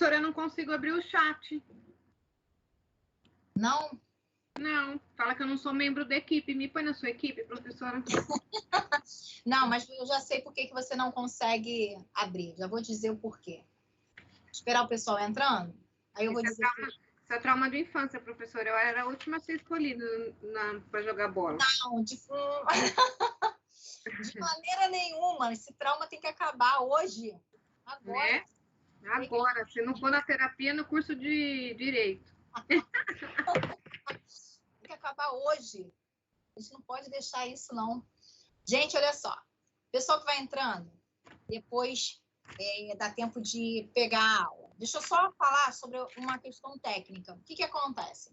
Professora, eu não consigo abrir o chat. Não? Não, fala que eu não sou membro da equipe. Me põe na sua equipe, professora. Não, mas eu já sei por que você não consegue abrir. Já vou dizer o porquê. Esperar o pessoal entrando? Aí eu vou dizer... Isso é trauma de infância, professora. Eu era a última a ser escolhida para jogar bola. Não, de maneira nenhuma. Esse trauma tem que acabar hoje. Agora. Né? Agora. Se não for na terapia, no curso de Direito. Tem que acabar hoje. A gente não pode deixar isso, não. Gente, olha só. Pessoal que vai entrando, depois dá tempo de pegar a aula. Deixa eu só falar sobre uma questão técnica. O que acontece?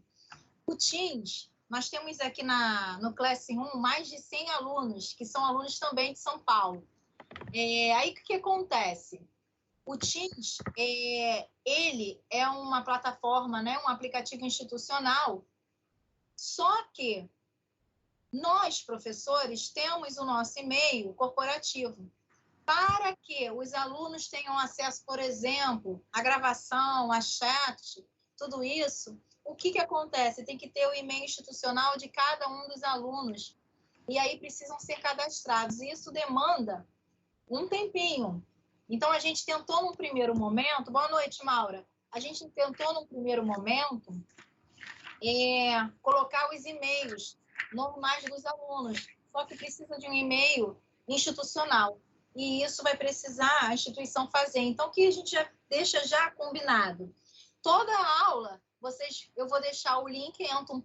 O Teams, nós temos aqui no Classroom mais de 100 alunos, que são alunos também de São Paulo. Aí, o que acontece? O Teams, ele é uma plataforma, né, um aplicativo institucional, só que nós, professores, temos o nosso e-mail corporativo. Para que os alunos tenham acesso, por exemplo, à gravação, a chat, tudo isso, o que acontece? Tem que ter o e-mail institucional de cada um dos alunos. E aí precisam ser cadastrados. E isso demanda um tempinho. Então, a gente tentou num primeiro momento... Boa noite, Maura. A gente tentou num primeiro momento colocar os e-mails normais dos alunos. Só que precisa de um e-mail institucional. E isso vai precisar a instituição fazer. Então, o que a gente já deixa já combinado? Toda a aula, eu vou deixar o link, entram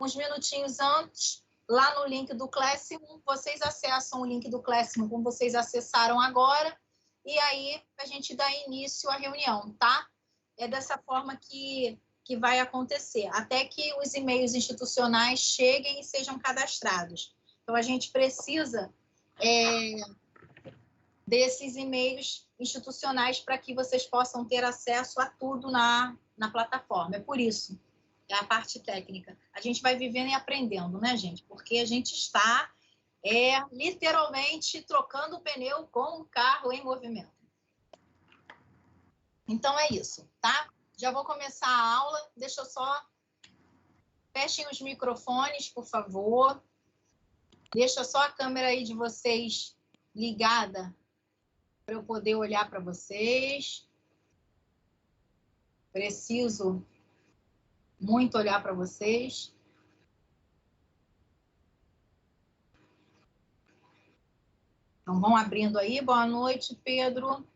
uns minutinhos antes, lá no link do Classroom, vocês acessam o link do Classroom como vocês acessaram agora, e aí a gente dá início à reunião, tá? É dessa forma que vai acontecer, até que os e-mails institucionais cheguem e sejam cadastrados. Então, a gente precisa desses e-mails institucionais para que vocês possam ter acesso a tudo na plataforma. É por isso, é a parte técnica. A gente vai vivendo e aprendendo, né, gente? Porque a gente está literalmente trocando o pneu com o carro em movimento. Então, é isso, tá? Já vou começar a aula. Deixa eu só... Fechem os microfones, por favor. Deixa só a câmera aí de vocês ligada para eu poder olhar para vocês. Preciso muito olhar para vocês. Então, vão abrindo aí. Boa noite, Pedro.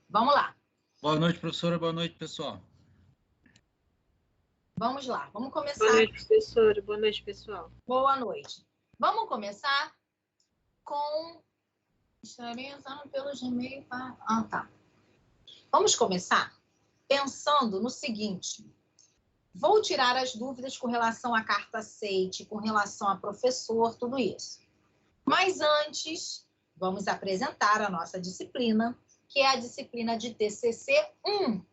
Vamos lá. Boa noite, professora. Boa noite, pessoal. Vamos lá. Vamos começar. Boa noite, professora. Boa noite, pessoal. Boa noite. Vamos começar com... Estarei usando pelo Gmail para... Ah, tá. Vamos começar pensando no seguinte. Vou tirar as dúvidas com relação à carta aceite, com relação a professor, tudo isso. Mas antes, vamos apresentar a nossa disciplina, que é a disciplina de TCC 1.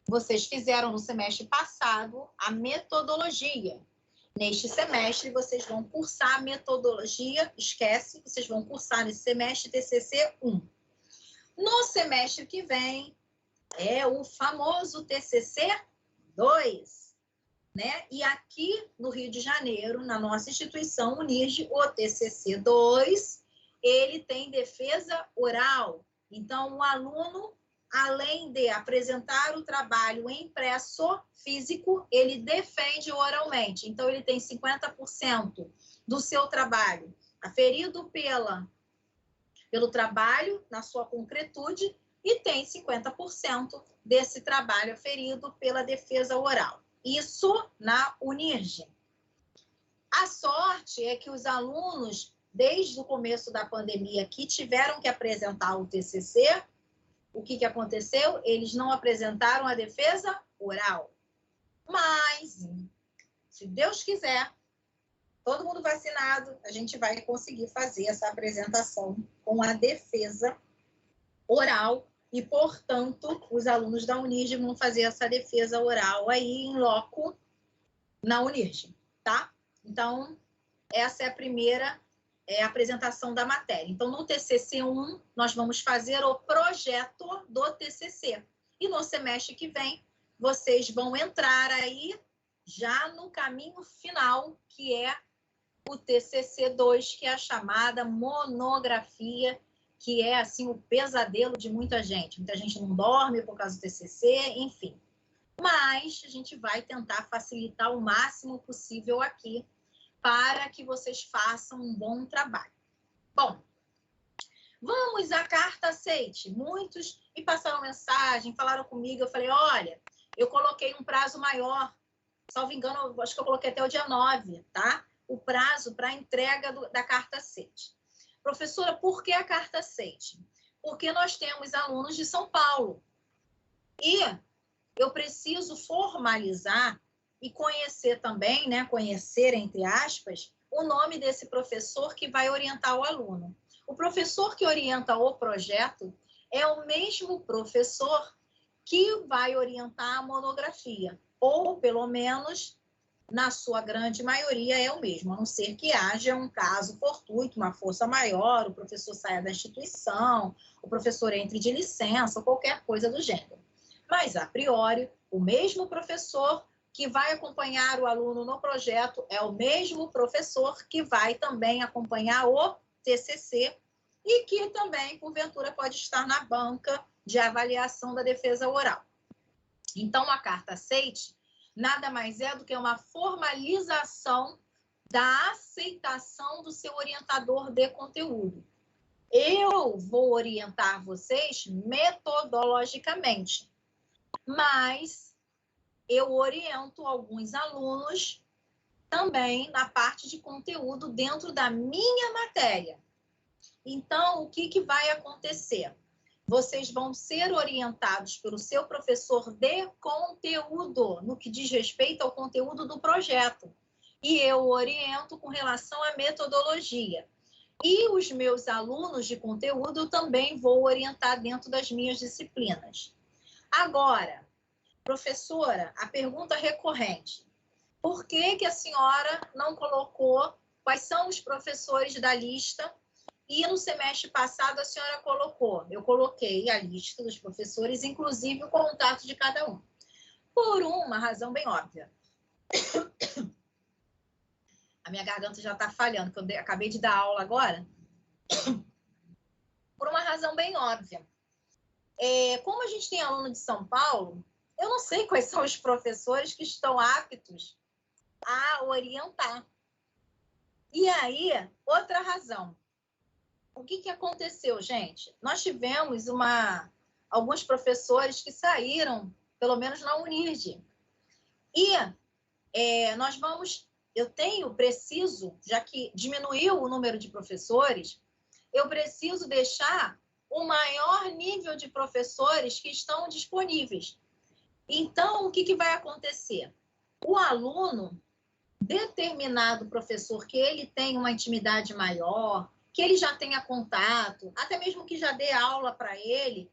Vocês fizeram no semestre passado a metodologia. Neste semestre, vocês vão cursar a metodologia, esquece, vocês vão cursar nesse semestre TCC 1. No semestre que vem, é o famoso TCC 2, né? E aqui no Rio de Janeiro, na nossa instituição Unirge, o TCC 2, ele tem defesa oral. Então, o aluno, além de apresentar o trabalho impresso físico, ele defende oralmente. Então, ele tem 50% do seu trabalho aferido pelo trabalho na sua concretude e tem 50% desse trabalho aferido pela defesa oral. Isso na Unirge. A sorte é que os alunos, desde o começo da pandemia, que tiveram que apresentar o TCC, o que aconteceu? Eles não apresentaram a defesa oral. Mas, se Deus quiser, todo mundo vacinado, a gente vai conseguir fazer essa apresentação com a defesa oral e, portanto, os alunos da Unirge vão fazer essa defesa oral aí em loco na Unirge, tá? Então, essa é a primeira apresentação da matéria. Então, no TCC 1, nós vamos fazer o projeto do TCC. E no semestre que vem, vocês vão entrar aí já no caminho final, que é o TCC2, que é a chamada monografia, que é assim o pesadelo de muita gente. Muita gente não dorme por causa do TCC, enfim. Mas a gente vai tentar facilitar o máximo possível aqui para que vocês façam um bom trabalho. Bom, vamos à carta aceite. Muitos me passaram mensagem, falaram comigo, eu falei, olha, eu coloquei um prazo maior, salvo engano, acho que eu coloquei até o dia 9, tá? O prazo para a entrega da carta aceite. Professora, por que a carta aceite? Porque nós temos alunos de São Paulo. E eu preciso formalizar e conhecer também, né? Conhecer, entre aspas, o nome desse professor que vai orientar o aluno. O professor que orienta o projeto é o mesmo professor que vai orientar a monografia. Ou, pelo menos, na sua grande maioria, é o mesmo, a não ser que haja um caso fortuito, uma força maior, o professor saia da instituição, o professor entre de licença, ou qualquer coisa do gênero. Mas, a priori, o mesmo professor que vai acompanhar o aluno no projeto é o mesmo professor que vai também acompanhar o TCC e que também, porventura, pode estar na banca de avaliação da defesa oral. Então, a carta aceite nada mais é do que uma formalização da aceitação do seu orientador de conteúdo. Eu vou orientar vocês metodologicamente, mas eu oriento alguns alunos também na parte de conteúdo dentro da minha matéria. Então, o que vai acontecer? Vocês vão ser orientados pelo seu professor de conteúdo, no que diz respeito ao conteúdo do projeto. E eu oriento com relação à metodologia. E os meus alunos de conteúdo eu também vou orientar dentro das minhas disciplinas. Agora, professora, a pergunta recorrente. Por que a senhora não colocou quais são os professores da lista? E no semestre passado a senhora colocou, eu coloquei a lista dos professores, inclusive o contato de cada um. Por uma razão bem óbvia. A minha garganta já está falhando, porque eu acabei de dar aula agora. Por uma razão bem óbvia. Como a gente tem aluno de São Paulo, eu não sei quais são os professores que estão aptos a orientar. E aí, outra razão. O que aconteceu, gente? Nós tivemos alguns professores que saíram, pelo menos na Unirg. E preciso, já que diminuiu o número de professores, eu preciso deixar o maior nível de professores que estão disponíveis. Então, o que vai acontecer? O aluno, determinado professor que ele tem uma intimidade maior, que ele já tenha contato, até mesmo que já dê aula para ele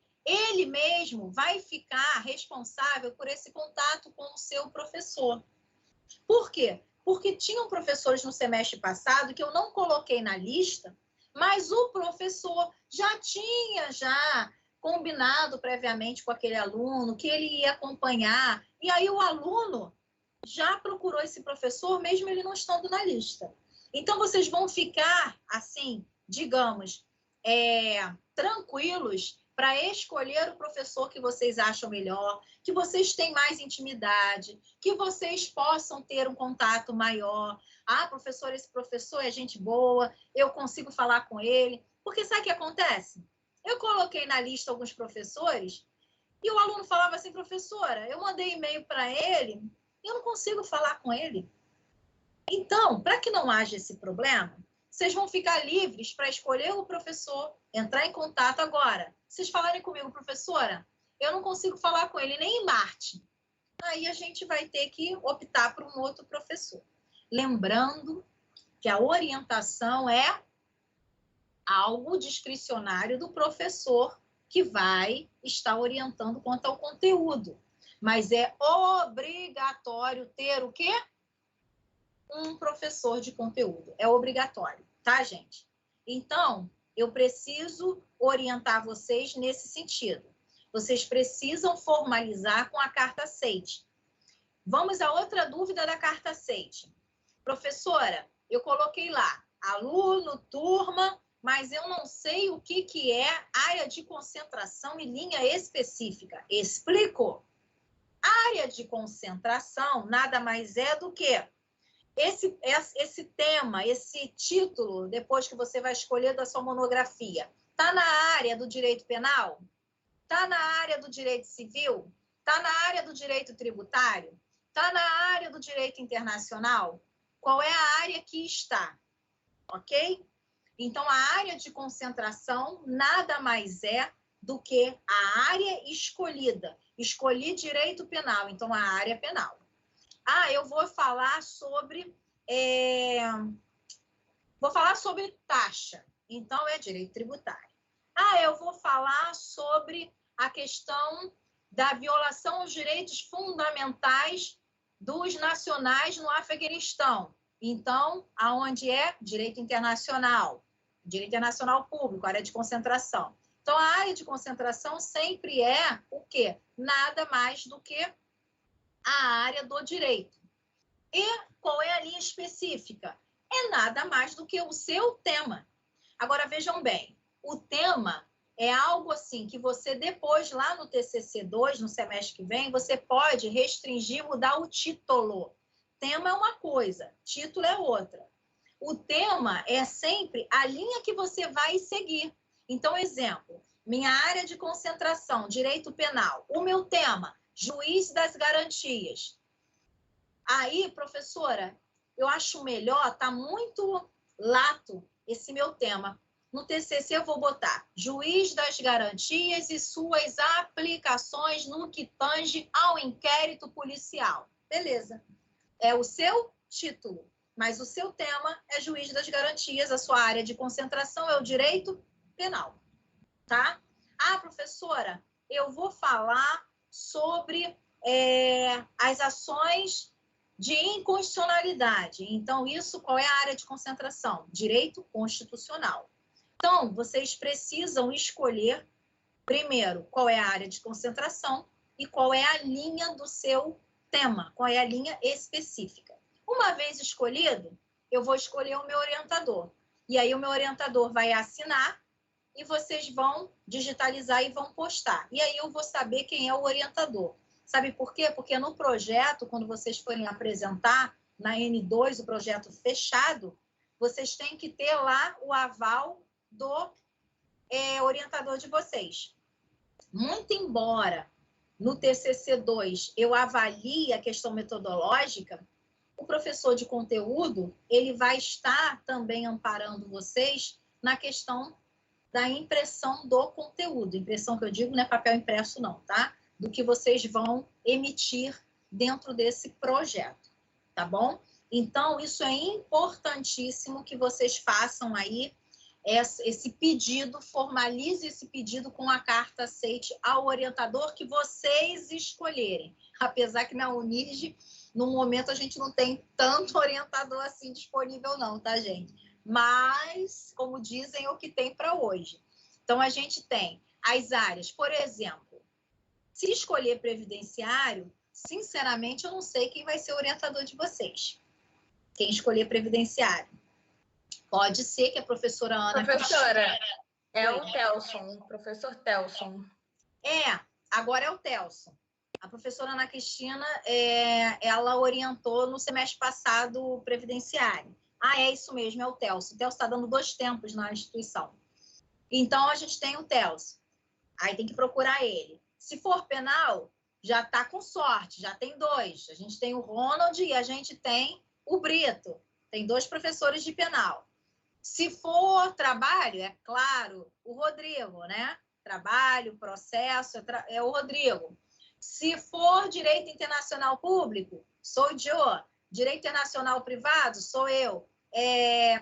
mesmo vai ficar responsável por esse contato com o seu professor. Por quê? Porque tinham professores no semestre passado que eu não coloquei na lista, mas o professor já tinha combinado previamente com aquele aluno que ele ia acompanhar, e aí o aluno já procurou esse professor, mesmo ele não estando na lista. Então, vocês vão ficar, assim, digamos, tranquilos para escolher o professor que vocês acham melhor, que vocês têm mais intimidade, que vocês possam ter um contato maior. Ah, professor, esse professor é gente boa, eu consigo falar com ele. Porque sabe o que acontece? Eu coloquei na lista alguns professores e o aluno falava assim, professora, eu mandei e-mail para ele e eu não consigo falar com ele. Então, para que não haja esse problema, vocês vão ficar livres para escolher o professor, entrar em contato agora. Vocês falarem comigo, professora, eu não consigo falar com ele nem em Marte. Aí a gente vai ter que optar por um outro professor. Lembrando que a orientação é algo discricionário do professor que vai estar orientando quanto ao conteúdo. Mas é obrigatório ter o quê? Um professor de conteúdo. É obrigatório, tá, gente? Então, eu preciso orientar vocês nesse sentido. Vocês precisam formalizar com a carta aceite. Vamos a outra dúvida da carta aceite. Professora, eu coloquei lá, aluno, turma, mas eu não sei o que é área de concentração e linha específica. Explico? Área de concentração nada mais é do que esse tema, esse título, depois que você vai escolher da sua monografia. Está na área do direito penal? Está na área do direito civil? Está na área do direito tributário? Está na área do direito internacional? Qual é a área que está? Ok? Então, a área de concentração nada mais é do que a área escolhida. Escolhi direito penal, então a área penal. Ah, eu vou falar sobre... Vou falar sobre taxa, então é direito tributário. Ah, eu vou falar sobre a questão da violação aos direitos fundamentais dos nacionais no Afeganistão. Então, aonde é? Direito internacional público, área de concentração. Então, a área de concentração sempre é o quê? Nada mais do que a área do direito. E qual é a linha específica? É nada mais do que o seu tema. Agora, vejam bem, o tema é algo assim que você depois, lá no TCC2, no semestre que vem, você pode restringir, mudar o título. Tema é uma coisa, título é outra. O tema é sempre a linha que você vai seguir. Então, exemplo, minha área de concentração, direito penal. O meu tema, juiz das garantias. Aí, professora, eu acho melhor, tá muito lato esse meu tema. No TCC eu vou botar juiz das garantias e suas aplicações no que tange ao inquérito policial. Beleza. É o seu título, mas o seu tema é juiz das garantias, a sua área de concentração é o direito penal, tá? Ah, professora, eu vou falar sobre as ações de inconstitucionalidade. Então, isso, qual é a área de concentração? Direito constitucional. Então, vocês precisam escolher, primeiro, qual é a área de concentração e qual é a linha do seu tema, qual é a linha específica. Uma vez escolhido, eu vou escolher o meu orientador. E aí, o meu orientador vai assinar e vocês vão digitalizar e vão postar. E aí, eu vou saber quem é o orientador. Sabe por quê? Porque no projeto, quando vocês forem apresentar na N2, o projeto fechado, vocês têm que ter lá o aval do orientador de vocês. Muito embora no TCC2 eu avalie a questão metodológica, o professor de conteúdo, ele vai estar também amparando vocês na questão da impressão do conteúdo. Impressão que eu digo não é papel impresso não, tá? Do que vocês vão emitir dentro desse projeto, tá bom? Então, isso é importantíssimo que vocês façam aí esse pedido, formalize esse pedido com a carta aceite ao orientador que vocês escolherem. Apesar que na Unirg, no momento, a gente não tem tanto orientador assim disponível não, tá, gente? Mas, como dizem, é o que tem para hoje. Então, a gente tem as áreas, por exemplo, se escolher previdenciário, sinceramente, eu não sei quem vai ser o orientador de vocês. Quem escolher previdenciário. Pode ser que a professora Ana... Professora, é o Telson, o professor Telson. Agora é o Telson. A professora Ana Cristina, ela orientou no semestre passado o previdenciário. Ah, é isso mesmo, é o Telson. O Telson está dando 2 tempos na instituição. Então, a gente tem o Telson. Aí tem que procurar ele. Se for penal, já está com sorte, já tem 2. A gente tem o Ronald e a gente tem o Brito. Tem 2 professores de penal. Se for trabalho, é claro, o Rodrigo, né? Trabalho, processo, é o Rodrigo. Se for direito internacional público, sou eu. Direito internacional privado, sou eu.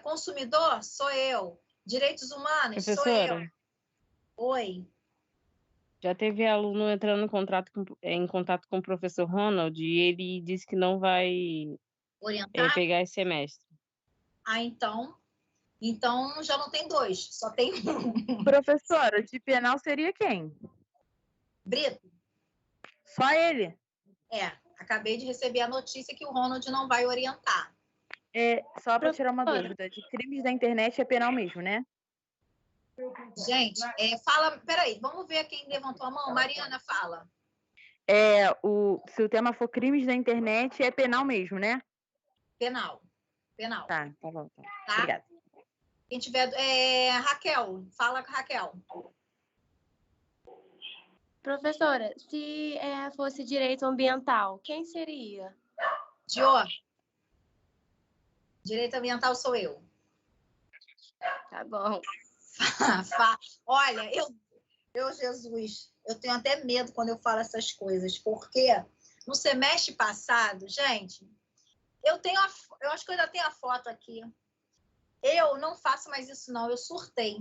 Consumidor, sou eu. Direitos humanos, sou eu. Oi. Já teve aluno entrando em contato com o professor Ronald e ele disse que não vai orientar? Pegar esse semestre. Ah, então já não tem 2, só tem 1. Professora, de penal seria quem? Brito? Só ele? Acabei de receber a notícia que o Ronald não vai orientar. Só para tirar uma dúvida, de crimes da internet é penal mesmo, né? Gente, peraí, vamos ver quem levantou a mão. Mariana, fala. Se o tema for crimes da internet, é penal mesmo, né? Penal. Tá bom. Tá? Obrigada. Quem tiver... Raquel, fala com a Raquel. Professora, se fosse direito ambiental, quem seria? Dior. Direito ambiental sou eu. Tá bom. Olha, Jesus, eu tenho até medo quando eu falo essas coisas, porque no semestre passado, gente, eu acho que eu ainda tenho a foto aqui. Eu não faço mais isso, não, eu surtei.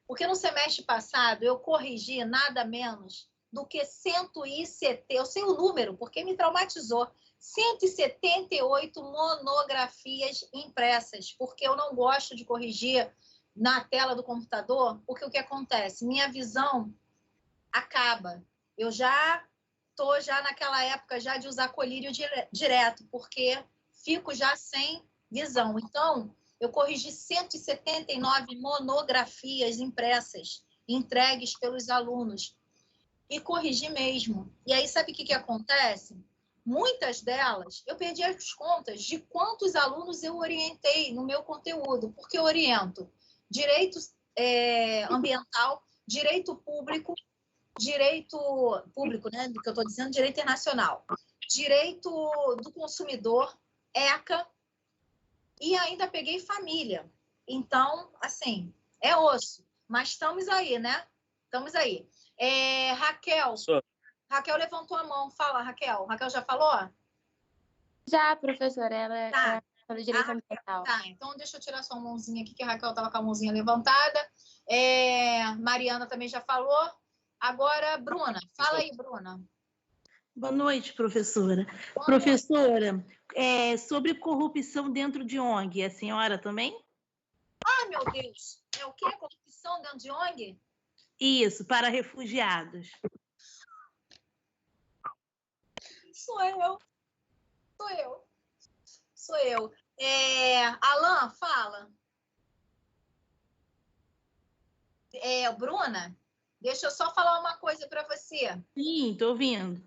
Porque no semestre passado eu corrigi nada menos do que 170, eu sei o número, porque me traumatizou, 178 monografias impressas, porque eu não gosto de corrigir na tela do computador, porque o que acontece? Minha visão acaba. Eu já estou naquela época já de usar colírio direto, porque fico já sem visão. Então, eu corrigi 179 monografias impressas, entregues pelos alunos. E corrigi mesmo. E aí, sabe o que acontece? Muitas delas, eu perdi as contas de quantos alunos eu orientei no meu conteúdo, porque eu oriento direito ambiental, direito público, né, do que eu estou dizendo, direito internacional, direito do consumidor, ECA, e ainda peguei família. Então, assim, é osso. Mas estamos aí, né? Estamos aí. Raquel levantou a mão. Fala, Raquel. Raquel já falou? Já, professora, ela é do direito ambiental. Tá, então deixa eu tirar sua mãozinha aqui, que a Raquel estava com a mãozinha levantada. Mariana também já falou. Agora, Bruna. Fala aí, Bruna. Boa noite, professora. Boa Professora, sobre corrupção dentro de ONG, a senhora também? Ah, meu Deus. É o quê? Corrupção dentro de ONG? Isso, para refugiados. Sou eu. Alan, fala. Bruna, deixa eu só falar uma coisa para você. Sim, estou ouvindo.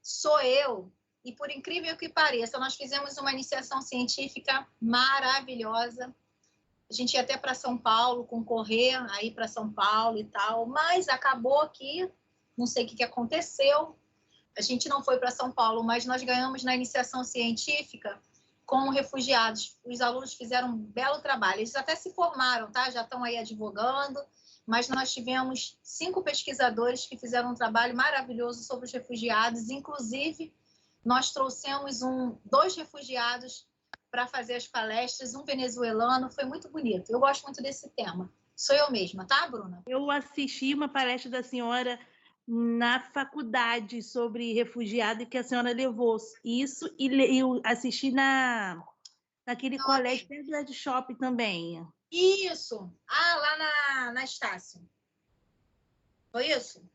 Sou eu. E por incrível que pareça, nós fizemos uma iniciação científica maravilhosa. A gente ia até para São Paulo, concorrer aí para São Paulo e tal, mas acabou que, não sei o que aconteceu, a gente não foi para São Paulo, mas nós ganhamos na iniciação científica com refugiados. Os alunos fizeram um belo trabalho, eles até se formaram, tá? Já estão aí advogando, mas nós tivemos 5 pesquisadores que fizeram um trabalho maravilhoso sobre os refugiados, inclusive nós trouxemos 2 refugiados para fazer as palestras, um venezuelano, foi muito bonito. Eu gosto muito desse tema. Sou eu mesma, tá, Bruna? Eu assisti uma palestra da senhora na faculdade sobre refugiado que a senhora levou isso, e eu assisti naquele colégio dentro do Ed Shop também. Isso! Lá na Estácio. Foi isso?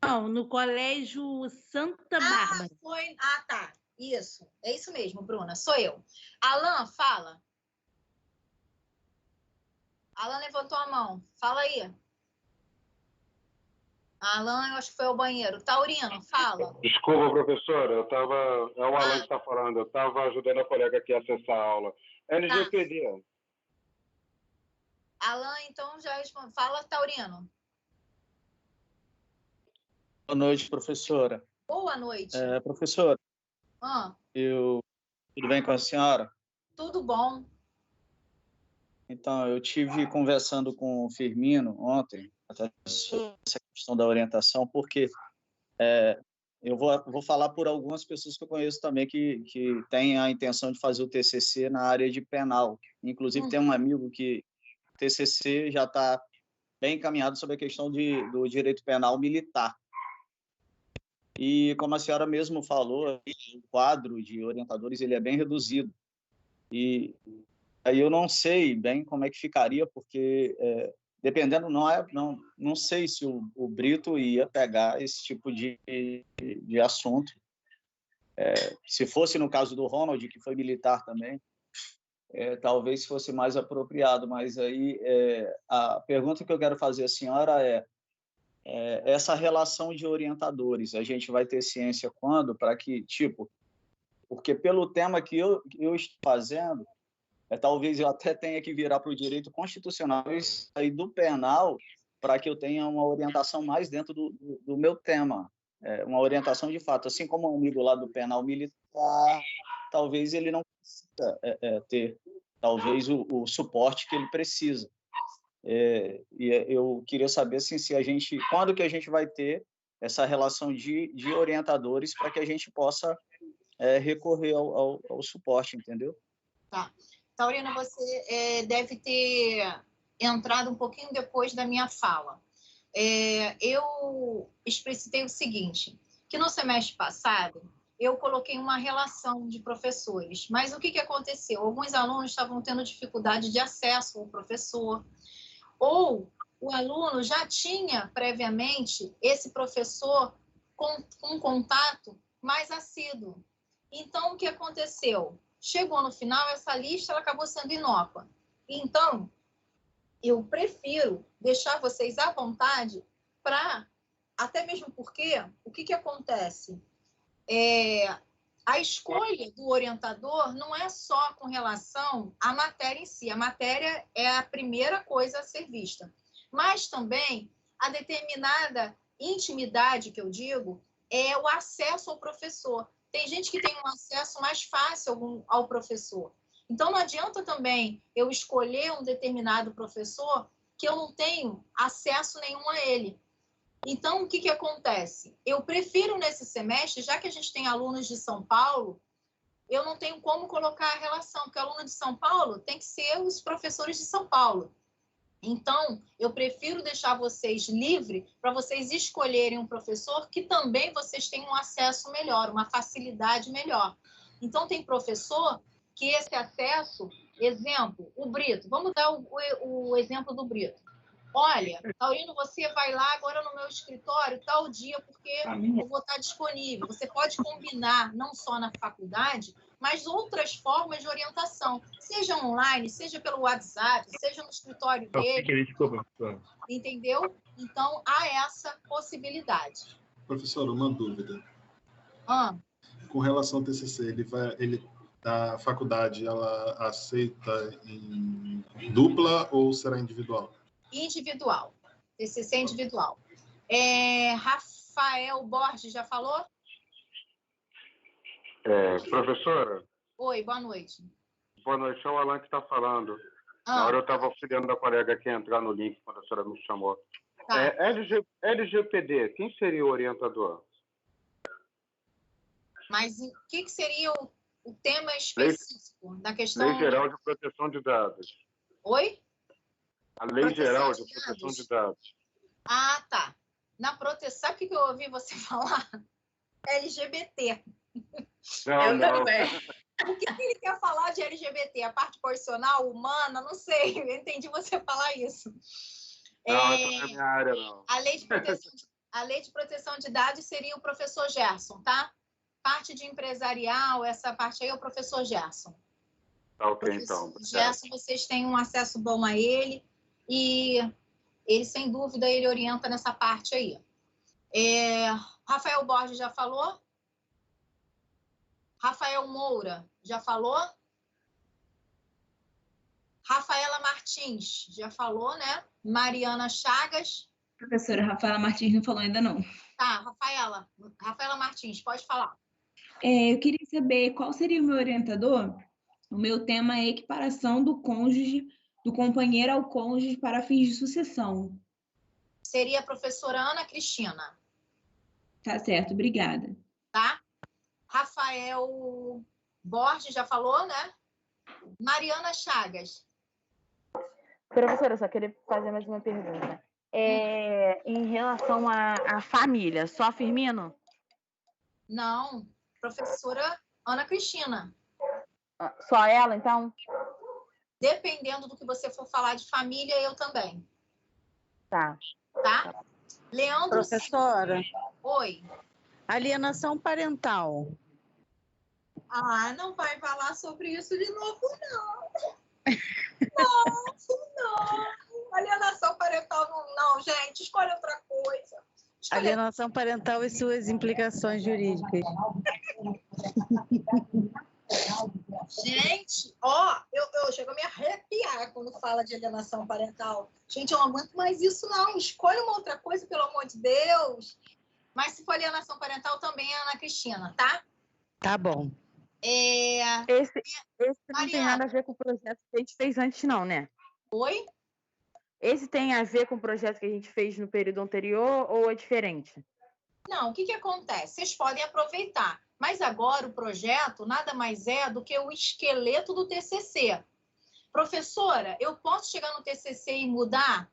Não, no colégio Santa Bárbara. Foi. Tá. Isso. É isso mesmo, Bruna. Sou eu. Alan, fala. Alan levantou a mão. Fala aí. Alan, eu acho que foi ao banheiro. Taurino, fala. Desculpa, professora. É o Alan que está falando. Eu estava ajudando a colega aqui a acessar a aula. LGPD. Alan, então, já responde. Fala, Taurino. Boa noite, professora. Boa noite. Professora, tudo bem com a senhora? Tudo bom. Então, eu tive conversando com o Firmino ontem, até sobre essa questão da orientação, porque eu vou falar por algumas pessoas que eu conheço também que têm a intenção de fazer o TCC na área de penal. Inclusive, tem um amigo que o TCC já está bem encaminhado sobre a questão do direito penal militar. E, como a senhora mesmo falou, o quadro de orientadores ele é bem reduzido. E aí eu não sei bem como é que ficaria, porque dependendo, não sei se o Brito ia pegar esse tipo de assunto. Se fosse no caso do Ronald, que foi militar também, talvez fosse mais apropriado, mas aí a pergunta que eu quero fazer à senhora essa relação de orientadores, a gente vai ter ciência quando? Para que, porque pelo tema que eu estou fazendo, talvez eu até tenha que virar para o direito constitucional e sair do penal para que eu tenha uma orientação mais dentro do meu tema, uma orientação de fato. Assim como um amigo lá do penal militar, talvez ele não consiga ter, talvez, o suporte que ele precisa. E eu queria saber assim, quando que a gente vai ter essa relação de orientadores para que a gente possa recorrer ao suporte, entendeu? Tá. Taurina, você deve ter entrado um pouquinho depois da minha fala. Eu explicitei o seguinte, que no semestre passado eu coloquei uma relação de professores, mas o que aconteceu? Alguns alunos estavam tendo dificuldade de acesso ao professor, ou o aluno já tinha previamente esse professor com um contato mais assíduo. Então, o que aconteceu? Chegou no final, essa lista ela acabou sendo inócua. Então, eu prefiro deixar vocês à vontade até mesmo porque, o que acontece? A escolha do orientador não é só com relação à matéria em si. A matéria é a primeira coisa a ser vista. Mas também a determinada intimidade, que eu digo, é o acesso ao professor. Tem gente que tem um acesso mais fácil ao professor. Então, não adianta também eu escolher um determinado professor que eu não tenho acesso nenhum a ele. Então, o que acontece? Eu prefiro nesse semestre, já que a gente tem alunos de São Paulo, eu não tenho como colocar a relação, porque o aluno de São Paulo tem que ser os professores de São Paulo. Então, eu prefiro deixar vocês livres para vocês escolherem um professor que também vocês tenham um acesso melhor, uma facilidade melhor. Então, tem professor que esse acesso, exemplo, o Brito, vamos dar o exemplo do Brito. Olha, Taurino, você vai lá agora no meu escritório tal dia, porque eu vou estar disponível. Você pode combinar, não só na faculdade, mas outras formas de orientação, seja online, seja pelo WhatsApp, seja no escritório dele. Entendeu? Então, há essa possibilidade. Professora, uma dúvida. Com relação ao TCC, da faculdade, ela aceita em dupla ou será individual? Individual. TCC individual. Rafael Borges, já falou? Professora? Oi, boa noite. Boa noite, é o Alan que está falando. Na hora eu estava auxiliando a colega aqui a entrar no link, quando a senhora me chamou. Tá. LGPD, quem seria o orientador? Mas o que seria o tema específico da questão? Lei Geral de Proteção de Dados. Oi? A Lei Geral de Proteção de Dados. Ah, tá. Na proteção, sabe o que eu ouvi você falar? LGBT. Não. Também. O que ele quer falar de LGBT? A parte profissional, humana? Não sei. Eu entendi você falar isso. Não, essa não é minha área, não. A lei de proteção de dados seria o professor Gerson, tá? Parte de empresarial, essa parte aí é o professor Gerson. Tá, ok, então. Gerson, vocês têm um acesso bom a ele e ele, sem dúvida, ele orienta nessa parte aí. Rafael Borges já falou? Rafael Moura já falou? Rafaela Martins já falou, né? Mariana Chagas. Professora, Rafaela Martins não falou ainda não. Tá, Rafaela Martins, pode falar. Eu queria saber qual seria o meu orientador. O meu tema é equiparação do cônjuge, do companheiro ao cônjuge para fins de sucessão. Seria a professora Ana Cristina. Tá certo, obrigada. Tá? Rafael Borges já falou, né? Mariana Chagas. Professora, eu só queria fazer mais uma pergunta. Em relação à família, só Firmino? Não, professora Ana Cristina. Só ela, então? Dependendo do que você for falar de família, eu também. Tá. Tá? Leandro. Professora. Oi. Alienação parental. Ah, não vai falar sobre isso de novo, não. Não. Alienação parental não, gente. Escolhe outra coisa. Alienação parental e suas implicações jurídicas. Gente, ó, eu chego a me arrepiar quando fala de alienação parental. Gente, eu não aguento mais isso, não. Escolhe uma outra coisa, pelo amor de Deus. Mas se for alienação parental, também é Ana Cristina, tá? Tá bom. Esse não tem nada a ver com o projeto que a gente fez antes, não, né? Oi? Esse tem a ver com o projeto que a gente fez no período anterior ou é diferente? Não, o que acontece? Vocês podem aproveitar. Mas agora o projeto nada mais é do que o esqueleto do TCC. Professora, eu posso chegar no TCC e mudar?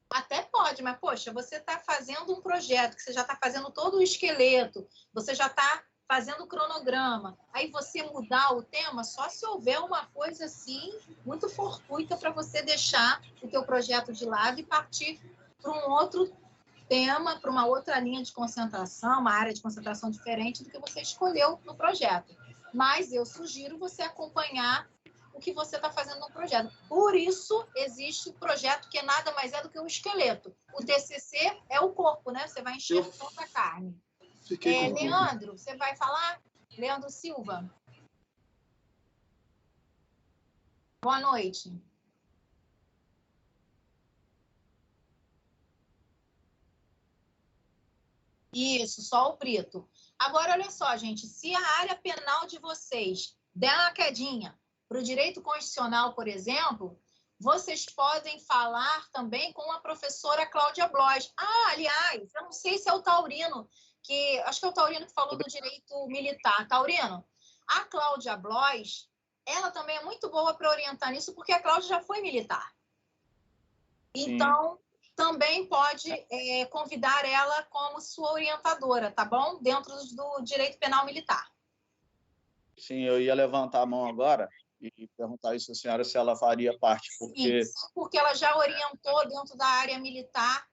Até pode, mas, poxa, você está fazendo um projeto, que você já está fazendo todo o esqueleto, você já está fazendo o cronograma. Aí você mudar o tema só se houver uma coisa assim, muito fortuita para você deixar o teu projeto de lado e partir para um outro tema, para uma outra linha de concentração, uma área de concentração diferente do que você escolheu no projeto. Mas eu sugiro você acompanhar o que você está fazendo no projeto. Por isso, existe o projeto que nada mais é do que o esqueleto. O TCC é o corpo, né? Você vai encher toda a carne. Leandro, você vai falar? Leandro Silva. Boa noite. Isso, só o Brito. Agora, olha só, gente, se a área penal de vocês der uma quedinha para o direito constitucional, por exemplo, vocês podem falar também com a professora Cláudia Blois. Ah, aliás, eu não sei se é o Taurino, acho que é o Taurino que falou do direito militar. Taurino, a Cláudia Blois, ela também é muito boa para orientar nisso, porque a Cláudia já foi militar. Então, também pode convidar ela como sua orientadora, tá bom? Dentro do direito penal militar. Sim, eu ia levantar a mão agora e perguntar isso à senhora se ela faria parte, porque... Sim, porque ela já orientou dentro da área militar,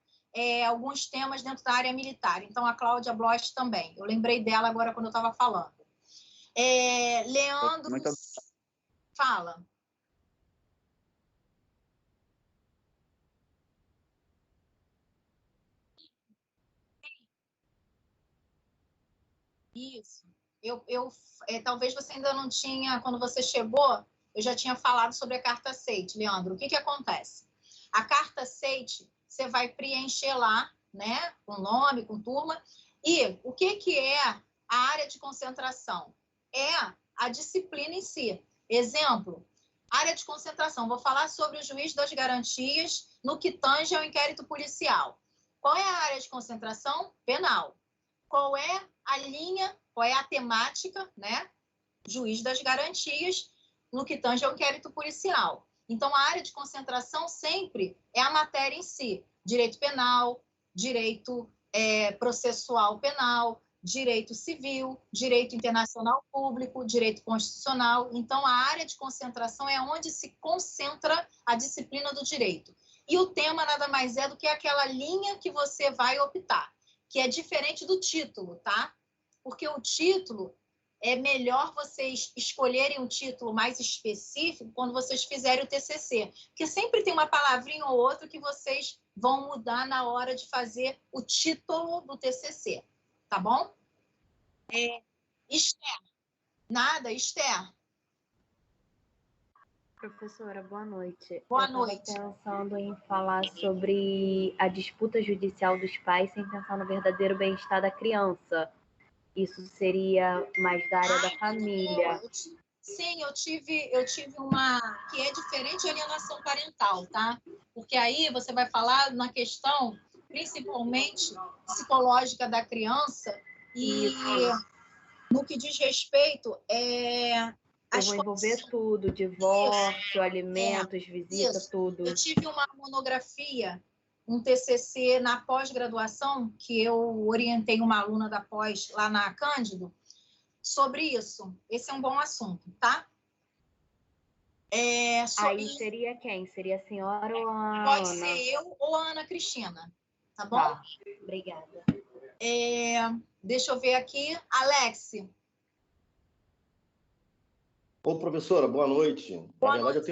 alguns temas dentro da área militar. Então, a Cláudia Blois também. Eu lembrei dela agora quando eu estava falando. Leandro, fala. Isso. Talvez você ainda não tinha, quando você chegou, eu já tinha falado sobre a carta aceite, Leandro. O que acontece? A carta aceite, você vai preencher lá, né, com nome, com turma, e o que é a área de concentração? É a disciplina em si. Exemplo, área de concentração. Vou falar sobre o juiz das garantias no que tange ao inquérito policial. Qual é a área de concentração? Penal. Qual é a linha, qual é a temática, né? Juiz das garantias no que tange ao inquérito policial. Então, a área de concentração sempre é a matéria em si. Direito penal, direito processual penal, direito civil, direito internacional público, direito constitucional. Então, a área de concentração é onde se concentra a disciplina do direito. E o tema nada mais é do que aquela linha que você vai optar, que é diferente do título, tá? Porque o título, é melhor vocês escolherem um título mais específico quando vocês fizerem o TCC, porque sempre tem uma palavrinha ou outra que vocês vão mudar na hora de fazer o título do TCC, tá bom? Esther. Nada, Esther. Professora, boa noite. Boa noite. Eu estava pensando em falar sobre a disputa judicial dos pais sem pensar no verdadeiro bem-estar da criança. Isso seria mais da área da família. Sim, eu tive uma que é diferente de alienação parental, tá? Porque aí você vai falar na questão principalmente psicológica da criança e no que diz respeito eu vou envolver tudo, divórcio, alimentos, visita, tudo. Eu tive uma monografia, um TCC na pós-graduação, que eu orientei uma aluna da pós lá na Cândido, sobre isso. Esse é um bom assunto, tá? Aí seria quem? Seria a senhora ou a Pode Ana? ser eu ou a Ana Cristina, tá bom? Tá, obrigada. Deixa eu ver aqui. Alex. Ô, professora, boa noite. Na verdade, eu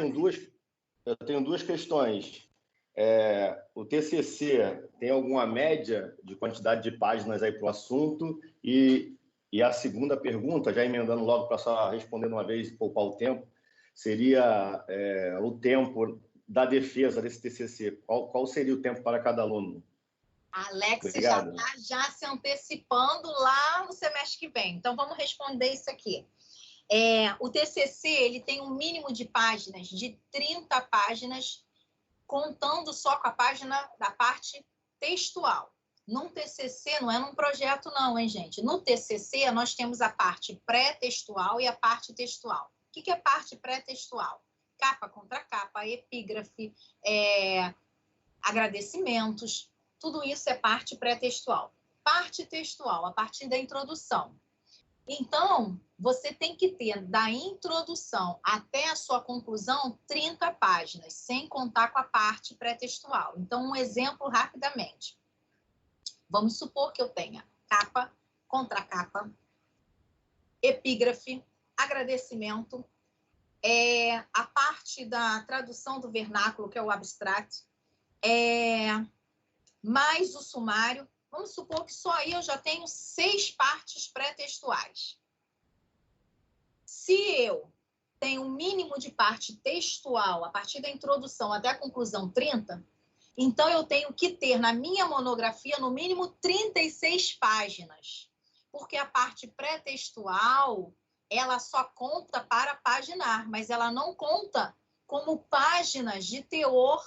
tenho duas questões. O TCC tem alguma média de quantidade de páginas aí para o assunto? E a segunda pergunta, já emendando logo para só responder uma vez e poupar o tempo, seria o tempo da defesa desse TCC. Qual seria o tempo para cada aluno? Alex Obrigado. já está se antecipando lá no semestre que vem. Então, vamos responder isso aqui. O TCC ele tem um mínimo de páginas de 30 páginas, contando só com a página da parte textual. Num TCC, não é num projeto não, hein, gente? No TCC, nós temos a parte pré-textual e a parte textual. O que é parte pré-textual? Capa contra capa, epígrafe, agradecimentos, tudo isso é parte pré-textual. Parte textual, a partir da introdução. Então, você tem que ter, da introdução até a sua conclusão, 30 páginas, sem contar com a parte pré-textual. Então, um exemplo rapidamente. Vamos supor que eu tenha capa, contracapa, epígrafe, agradecimento, a parte da tradução do vernáculo, que é o abstract, mais o sumário. Vamos supor que só aí eu já tenho 6 partes pré-textuais. Se eu tenho um mínimo de parte textual, a partir da introdução até a conclusão 30, então eu tenho que ter na minha monografia no mínimo 36 páginas, porque a parte pré-textual ela só conta para paginar, mas ela não conta como páginas de teor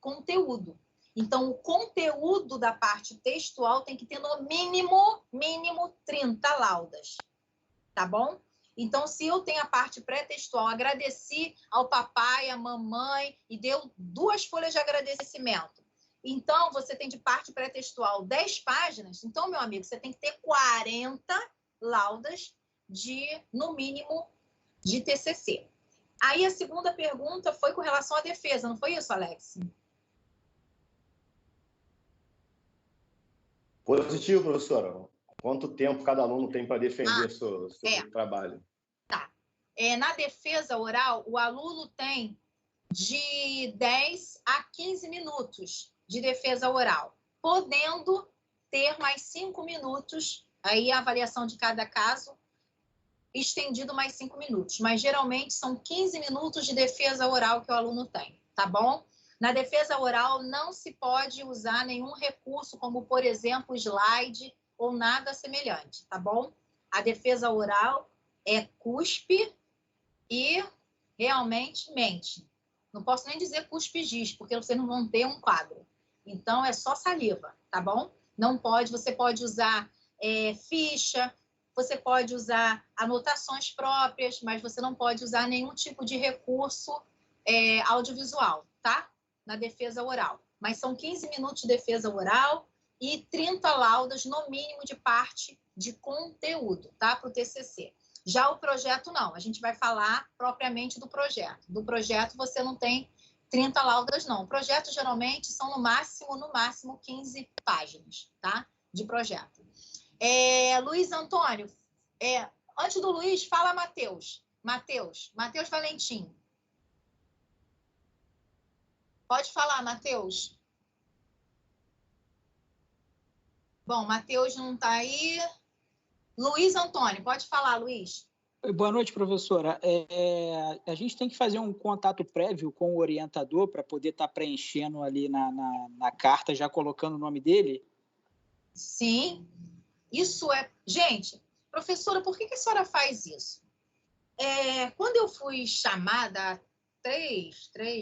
conteúdo. Então, o conteúdo da parte textual tem que ter no mínimo 30 laudas, tá bom? Então, se eu tenho a parte pré-textual, agradeci ao papai, à mamãe e deu 2 folhas de agradecimento. Então, você tem de parte pré-textual 10 páginas. Então, meu amigo, você tem que ter 40 laudas no mínimo, de TCC. Aí, a segunda pergunta foi com relação à defesa, não foi isso, Alex? Positivo, professora. Quanto tempo cada aluno tem para defender seu trabalho? Tá. Na defesa oral, o aluno tem de 10 a 15 minutos de defesa oral, podendo ter mais 5 minutos, aí a avaliação de cada caso, estendido mais 5 minutos. Mas, geralmente, são 15 minutos de defesa oral que o aluno tem, tá bom? Na defesa oral, não se pode usar nenhum recurso, como, por exemplo, slide ou nada semelhante, tá bom? A defesa oral é cuspe e realmente mente. Não posso nem dizer cuspe e giz, porque vocês não vão ter um quadro. Então, é só saliva, tá bom? Não pode, você pode usar ficha, você pode usar anotações próprias, mas você não pode usar nenhum tipo de recurso audiovisual, tá? Na defesa oral. Mas são 15 minutos de defesa oral e 30 laudas, no mínimo, de parte de conteúdo, tá? Para o TCC. Já o projeto, não. A gente vai falar propriamente do projeto. Do projeto, você não tem 30 laudas, não. O projeto, geralmente, são no máximo 15 páginas, tá? De projeto. Luiz Antônio, antes do Luiz, fala Matheus Valentim. Pode falar, Matheus. Bom, Matheus não está aí. Luiz Antônio, pode falar, Luiz. Boa noite, professora. A gente tem que fazer um contato prévio com o orientador para poder estar preenchendo ali na carta, já colocando o nome dele? Sim, isso é... Gente, professora, por que a senhora faz isso? Quando eu fui chamada...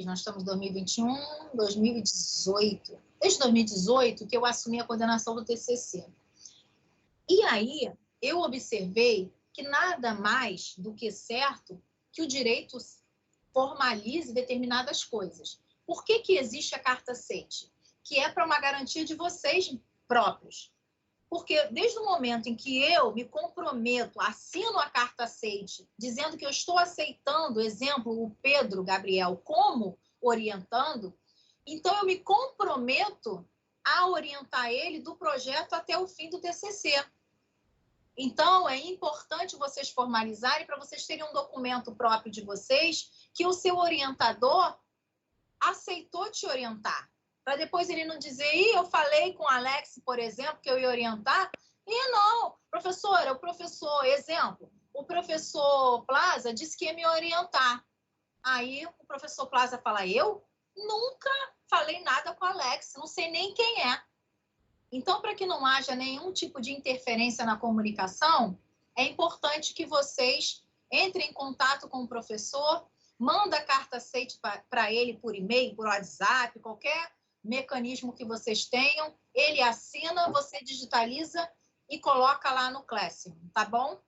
nós estamos em 2021, 2018. Desde 2018 que eu assumi a coordenação do TCC. E aí, eu observei que nada mais do que certo que o direito formalize determinadas coisas. Por que existe a carta CET? Que é para uma garantia de vocês próprios. Porque desde o momento em que eu me comprometo, assino a carta aceite, dizendo que eu estou aceitando, exemplo, o Pedro Gabriel como orientando, então eu me comprometo a orientar ele do projeto até o fim do TCC. Então, é importante vocês formalizarem para vocês terem um documento próprio de vocês que o seu orientador aceitou te orientar. Para depois ele não dizer, eu falei com o Alex, por exemplo, que eu ia orientar, e não, professora, o professor, exemplo, o professor Plaza disse que ia me orientar. Aí o professor Plaza fala, eu nunca falei nada com o Alex, não sei nem quem é. Então, para que não haja nenhum tipo de interferência na comunicação, é importante que vocês entrem em contato com o professor, manda a carta aceite para ele por e-mail, por WhatsApp, qualquer mecanismo que vocês tenham, ele assina, você digitaliza e coloca lá no Classroom, tá bom?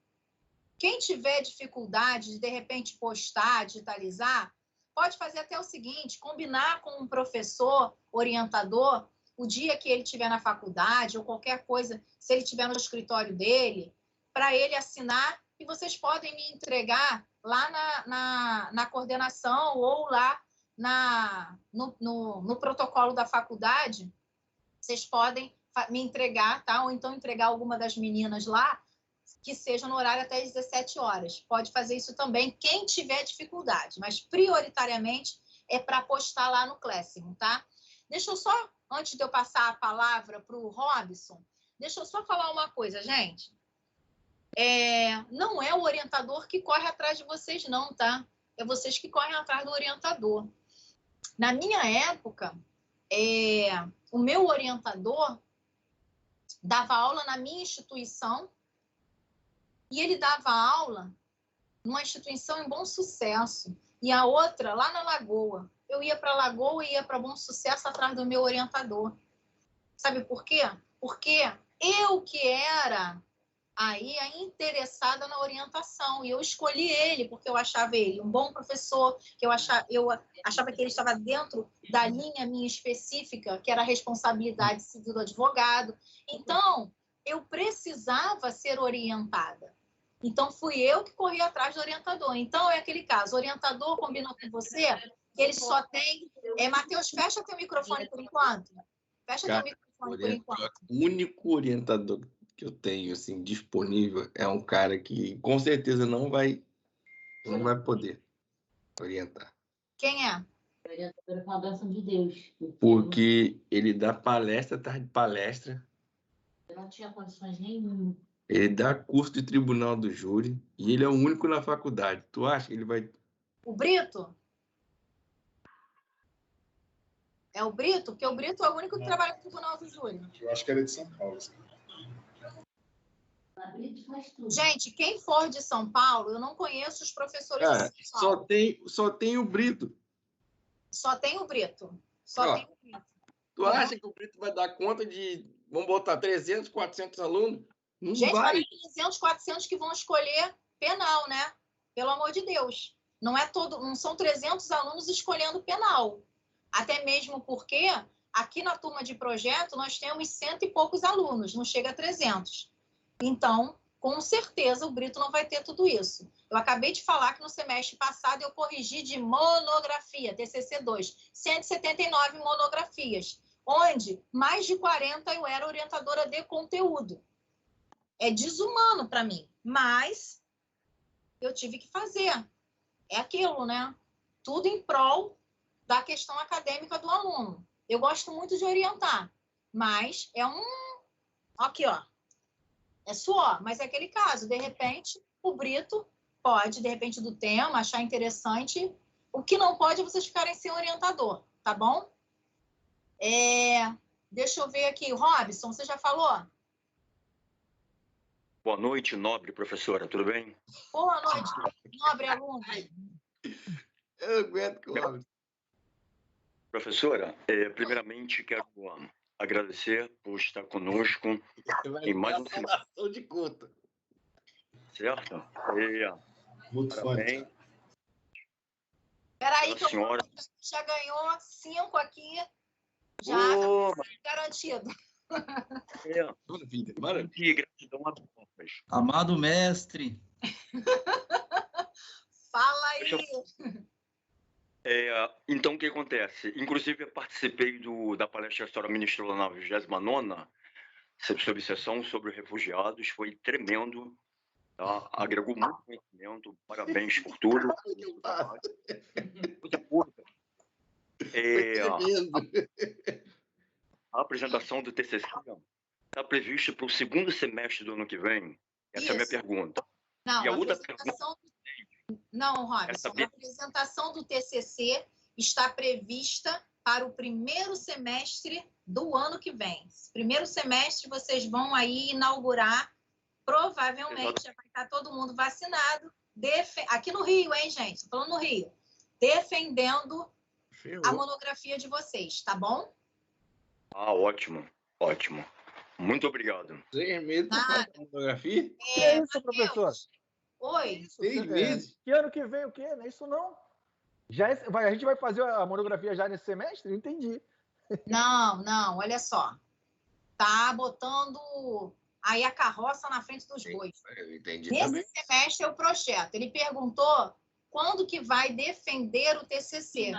Quem tiver dificuldade de repente, postar, digitalizar, pode fazer até o seguinte, combinar com um professor, orientador, o dia que ele estiver na faculdade ou qualquer coisa, se ele estiver no escritório dele, para ele assinar e vocês podem me entregar lá na coordenação ou lá no protocolo da faculdade, vocês podem me entregar, tá? Ou então entregar alguma das meninas lá, que seja no horário até às 17 horas. Pode fazer isso também, quem tiver dificuldade, mas prioritariamente é para postar lá no Classroom, tá? Deixa eu só, antes de eu passar a palavra para o Robson, deixa eu só falar uma coisa, gente. Não é o orientador que corre atrás de vocês, não, tá? É vocês que correm atrás do orientador. Na minha época, o meu orientador dava aula na minha instituição e ele dava aula numa instituição em Bom Sucesso e a outra lá na Lagoa. Eu ia para Lagoa e ia para Bom Sucesso atrás do meu orientador. Sabe por quê? Porque eu que era aí a interessada na orientação e eu escolhi ele porque eu achava ele um bom professor, que eu achava que ele estava dentro da linha minha específica, que era a responsabilidade civil do advogado. Então, eu precisava ser orientada. Então, fui eu que corri atrás do orientador. Então, é aquele caso, o orientador combinou com você que ele só tem... Matheus, fecha teu microfone por enquanto. Fecha teu microfone por enquanto. O único orientador que eu tenho assim, disponível é um cara que com certeza não vai poder orientar. Quem é? O orientador com a bênção de Deus. Porque ele dá palestra atrás de palestra. Eu não tinha condições nenhuma. Ele dá curso de tribunal do júri e ele é o único na faculdade. Tu acha que ele vai... O Brito? É o Brito? Porque o Brito é o único que trabalha no tribunal do júri. Eu acho que ele é de São Paulo. Gente, quem for de São Paulo, eu não conheço os professores de São Paulo. Só tem o Brito. Só tem o Brito. Tem o Brito. Tu acha que o Brito vai dar conta de, vamos botar, 300, 400 alunos? Não gente, vai. 300, 400 que vão escolher penal, né? Pelo amor de Deus. Não são 300 alunos escolhendo penal. Até mesmo porque aqui na turma de projeto nós temos 100 e poucos alunos, não chega a 300. Então, com certeza, o Brito não vai ter tudo isso. Eu acabei de falar que no semestre passado eu corrigi de monografia, TCC2, 179 monografias, onde mais de 40 eu era orientadora de conteúdo. É desumano para mim, mas eu tive que fazer. É aquilo, né? Tudo em prol da questão acadêmica do aluno. Eu gosto muito de orientar, mas é aqui, ó. É suor, mas é aquele caso. De repente, o Brito pode, de repente, do tema, achar interessante. O que não pode é vocês ficarem sem orientador, tá bom? Deixa eu ver aqui. Robson, você já falou? Boa noite, nobre professora, tudo bem? Boa noite, nobre aluno. Eu aguento com o Professora, primeiramente quero agradecer por estar conosco em mais um final de conta. Certo? Muito parabéns. Peraí, que senhora... já ganhou 5 aqui, já garantido. Maravilha. Gratidão a todos. Amado mestre. Fala aí. Então, o que acontece? Inclusive, eu participei da palestra que a senhora ministrou na 29ª, sobre sessão sobre refugiados. Foi tremendo. Tá? Agregou muito conhecimento. Parabéns por tudo. A apresentação do TCC está prevista para o segundo semestre do ano que vem. Essa é a minha pergunta. Não, e a outra pergunta... Não, Robson, a apresentação do TCC está prevista para o primeiro semestre do ano que vem. Primeiro semestre vocês vão aí inaugurar, provavelmente já vai estar todo mundo vacinado, aqui no Rio, hein, gente? Estou falando no Rio. Defendendo a monografia de vocês, tá bom? Ótimo, ótimo. Muito obrigado. 6 meses para a monografia? Que é isso, professor? Oi. 6 meses? Que ano que vem o quê? Não é isso não. A gente vai fazer a monografia já nesse semestre? Entendi. Não, olha só. Tá botando aí a carroça na frente dos bois. Eu entendi Nesse também. semestre é o projeto. Ele perguntou quando que vai defender o TCC.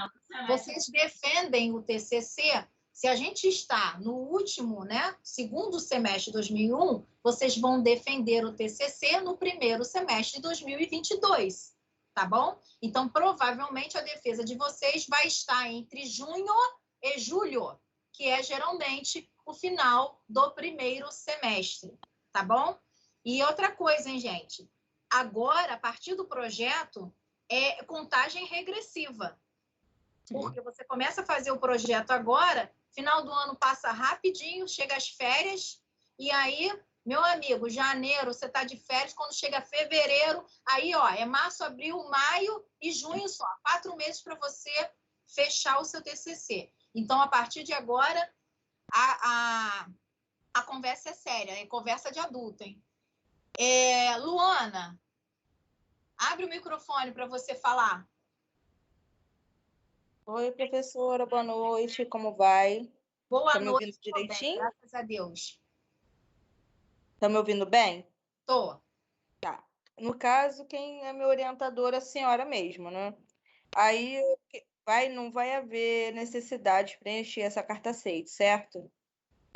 Vocês defendem o TCC... Se a gente está no último, segundo semestre de 2001, vocês vão defender o TCC no primeiro semestre de 2022, tá bom? Então, provavelmente, a defesa de vocês vai estar entre junho e julho, que é geralmente o final do primeiro semestre, tá bom? E outra coisa, hein, gente? Agora, a partir do projeto, é contagem regressiva. Porque você começa a fazer o projeto agora... Final do ano passa rapidinho, chega as férias, e aí, meu amigo, janeiro você está de férias, quando chega fevereiro, aí, é março, abril, maio e junho só. 4 meses para você fechar o seu TCC. Então, a partir de agora, a conversa é séria, é conversa de adulto, hein? Luana, abre o microfone para você falar. Oi, professora, boa noite, como vai? Boa noite. Tá me ouvindo direitinho? Bem, graças a Deus. Tá me ouvindo bem? Tô. Tá. No caso, quem é meu orientador é a senhora mesmo, né? Aí não vai haver necessidade de preencher essa carta aceite, certo?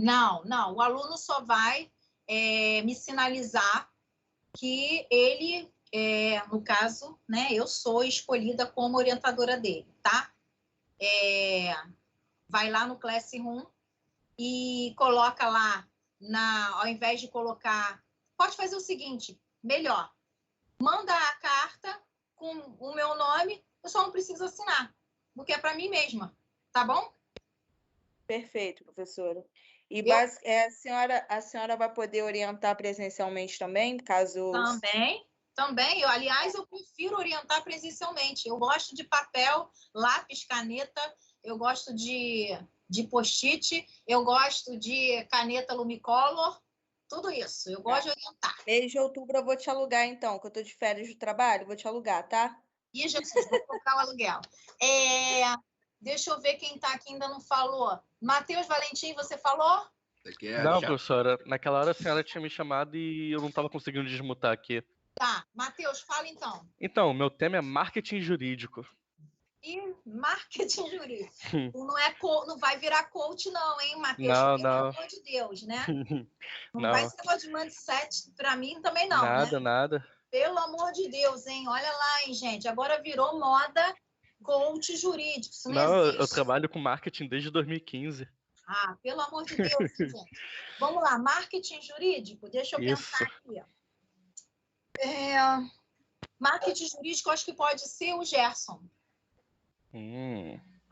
Não. O aluno só vai me sinalizar que ele, no caso, eu sou escolhida como orientadora dele, tá? Vai lá no Classroom e coloca lá, ao invés de colocar... Pode fazer o seguinte, melhor. Manda a carta com o meu nome, eu só não preciso assinar, porque é para mim mesma, tá bom? Perfeito, professora. E a senhora vai poder orientar presencialmente também, caso... Também, aliás, eu prefiro orientar presencialmente. Eu gosto de papel, lápis, caneta, eu gosto de post-it, eu gosto de caneta Lumicolor, tudo isso. Eu gosto de orientar. Mês de outubro eu vou te alugar, então, que eu estou de férias do trabalho, vou te alugar, tá? E Jesus, vou colocar o aluguel. Deixa eu ver quem está aqui ainda não falou. Matheus Valentim, você falou? Não, professora, naquela hora a senhora tinha me chamado e eu não estava conseguindo desmutar aqui. Tá, Matheus, fala então. Então, meu tema é marketing jurídico. E marketing jurídico. Não vai virar coach não, hein, Matheus? Não. Pelo amor de Deus, né? Não vai ser negócio de mindset pra mim também não, Nada. Pelo amor de Deus, hein? Olha lá, hein, gente. Agora virou moda coach jurídico. Isso não existe. Eu trabalho com marketing desde 2015. Pelo amor de Deus, gente. Vamos lá, marketing jurídico? Deixa eu pensar aqui, ó. Marketing jurídico, acho que pode ser o Gerson.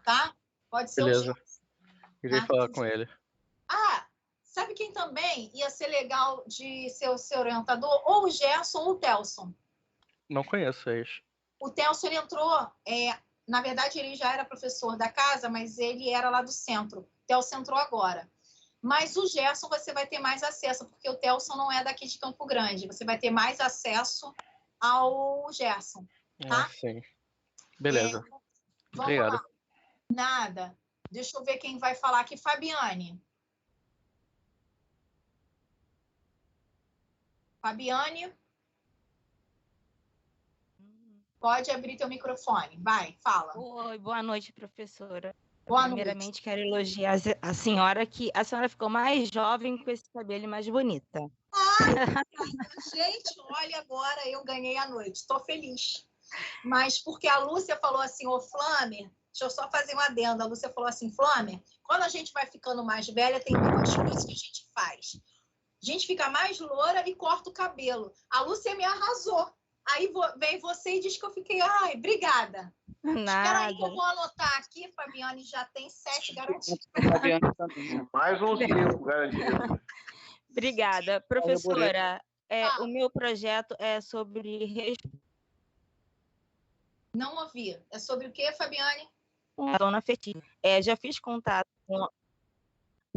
Tá? Pode ser Beleza. o Gerson. Irei falar com ele. Sabe quem também ia ser legal de ser o seu orientador? Ou o Gerson ou o Telson. Não conheço eles. O Telson, ele entrou... na verdade, ele já era professor da casa, mas ele era lá do centro. O Telson entrou agora. Mas o Gerson você vai ter mais acesso, porque o Telson não é daqui de Campo Grande. Você vai ter mais acesso ao Gerson, tá? Sim. Beleza. Obrigado. Lá. Nada. Deixa eu ver quem vai falar aqui. Fabiane. Fabiane, pode abrir teu microfone. Vai, fala. Oi, boa noite, professora. Boa Primeiramente, quero elogiar a senhora, que a senhora ficou mais jovem com esse cabelo e mais bonita. Gente, olha, agora eu ganhei a noite. Estou feliz. Mas porque a Lúcia falou assim, ô Flamer, deixa eu só fazer um adendo. A Lúcia falou assim, Flamer, quando a gente vai ficando mais velha, tem duas coisas que a gente faz. A gente fica mais loura e corta o cabelo. A Lúcia me arrasou. Aí vem você e diz que eu fiquei, ai, obrigada. Espera aí que eu vou anotar aqui, Fabiane, já tem 7 garantidos. Mais um 5 garantido. Obrigada. Professora, o meu projeto é sobre... Não ouvi. É sobre o quê, Fabiane? Abandono afetivo. Já fiz contato com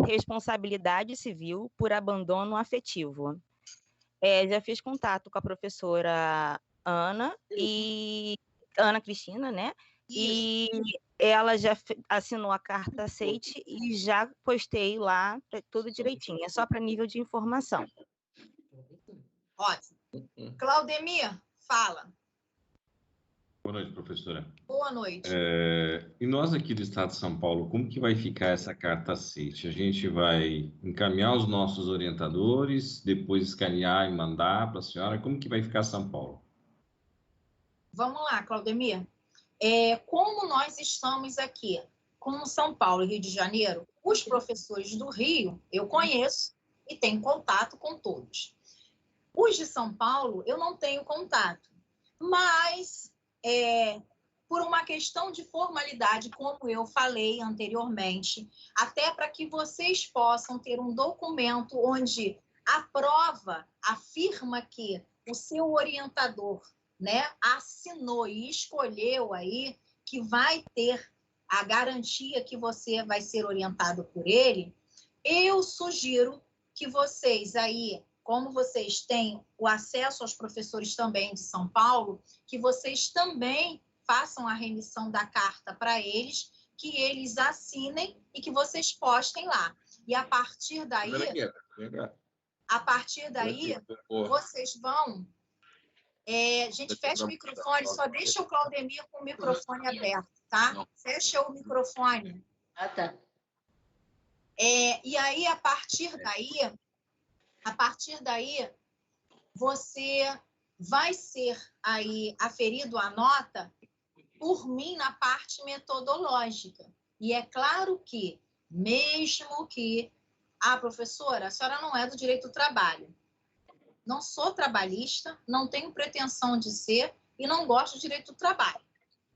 responsabilidade civil por abandono afetivo. Já fiz contato com a professora Ana Cristina, né? E ela já assinou a carta aceite e já postei lá tudo direitinho. É só para nível de informação. Ótimo. Claudemir, fala. Boa noite, professora. Boa noite. E nós aqui do Estado de São Paulo, como que vai ficar essa carta aceite? A gente vai encaminhar os nossos orientadores, depois escanear e mandar para a senhora? Como que vai ficar São Paulo? Vamos lá, Claudemir. Como nós estamos aqui com São Paulo e Rio de Janeiro, os professores do Rio eu conheço e tenho contato com todos. Os de São Paulo eu não tenho contato, mas... por uma questão de formalidade, como eu falei anteriormente, até para que vocês possam ter um documento onde a prova afirma que o seu orientador, né, assinou e escolheu aí que vai ter a garantia que você vai ser orientado por ele, eu sugiro que vocês aí, como vocês têm o acesso aos professores também de São Paulo, que vocês também façam a remissão da carta para eles, que eles assinem e que vocês postem lá. E a partir daí, vocês vão... gente, fecha o microfone, só deixa o Claudemir com o microfone aberto, tá? Fecha o microfone. Ah, tá. E aí, a partir daí, você vai ser aí aferido a nota por mim na parte metodológica. E é claro que, mesmo que... professora, a senhora não é do direito do trabalho. Não sou trabalhista, não tenho pretensão de ser e não gosto do direito do trabalho,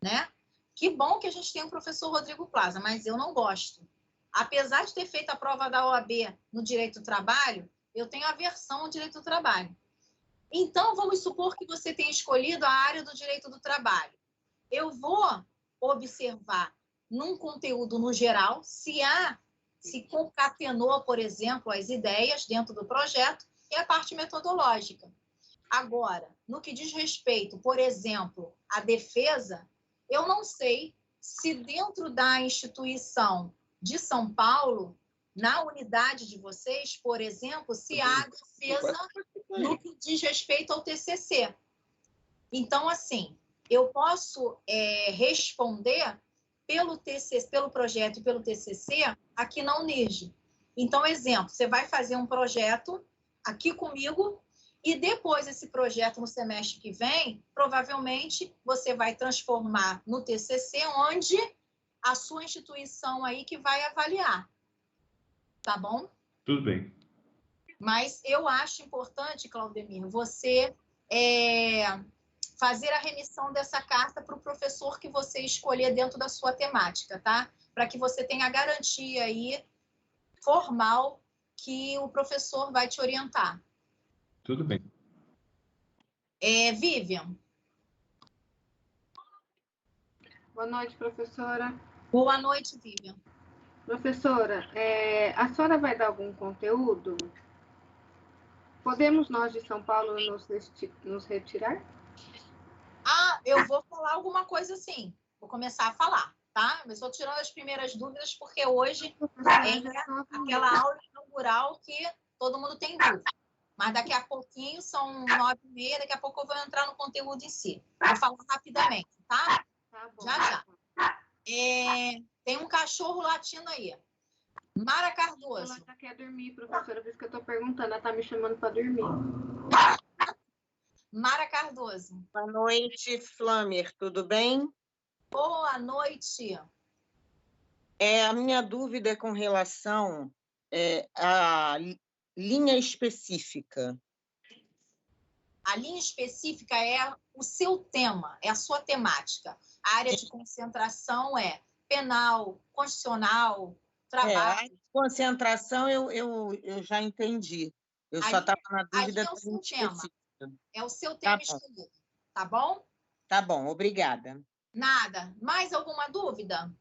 né? Que bom que a gente tem o professor Rodrigo Plaza, mas eu não gosto. Apesar de ter feito a prova da OAB no direito do trabalho, eu tenho aversão ao direito do trabalho. Então, vamos supor que você tenha escolhido a área do direito do trabalho. Eu vou observar num conteúdo no geral se concatenou, por exemplo, as ideias dentro do projeto e a parte metodológica. Agora, no que diz respeito, por exemplo, à defesa, eu não sei se dentro da instituição de São Paulo, na unidade de vocês, por exemplo, se há defesa no que diz respeito ao TCC. Então, assim, eu posso responder pelo projeto e pelo TCC aqui na Unirj. Então, exemplo, você vai fazer um projeto aqui comigo e depois esse projeto no semestre que vem, provavelmente você vai transformar no TCC, onde a sua instituição aí que vai avaliar. Tá bom? Tudo bem. Mas eu acho importante, Claudemir, você fazer a remissão dessa carta para o professor que você escolher dentro da sua temática, tá? Para que você tenha a garantia aí formal que o professor vai te orientar. Tudo bem. Vivian. Boa noite, professora. Boa noite, Vivian. Professora, a senhora vai dar algum conteúdo? Podemos nós de São Paulo nos retirar? Eu vou falar alguma coisa assim. Vou começar a falar, tá? Mas estou tirando as primeiras dúvidas, porque hoje é aquela aula inaugural que todo mundo tem dúvida. Mas daqui a pouquinho, são 9h30, daqui a pouco eu vou entrar no conteúdo em si. Vou falar rapidamente, tá? Tá bom. Já. Tem um cachorro latindo aí. Mara Cardoso. Ela já quer dormir, professora, por isso que eu tô perguntando. Ela tá me chamando para dormir. Mara Cardoso. Boa noite, Flamer. Tudo bem? Boa noite. A minha dúvida é com relação à linha específica. A linha específica é o seu tema, é a sua temática. A área de concentração é penal, constitucional, trabalho. A concentração eu já entendi. Eu só estava na dúvida é o seu tema. É o seu Tá tema escolhido, tá bom? Tá bom, obrigada. Nada. Mais alguma dúvida?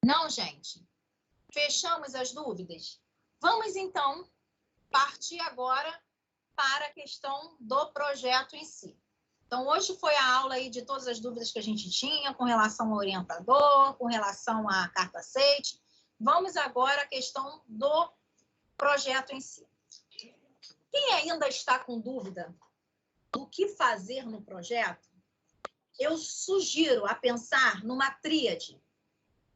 Não, gente. Fechamos as dúvidas? Vamos, então, partir agora para a questão do projeto em si. Então, hoje foi a aula aí de todas as dúvidas que a gente tinha com relação ao orientador, com relação à carta aceite. Vamos agora à questão do projeto em si. Quem ainda está com dúvida do que fazer no projeto, eu sugiro a pensar numa tríade.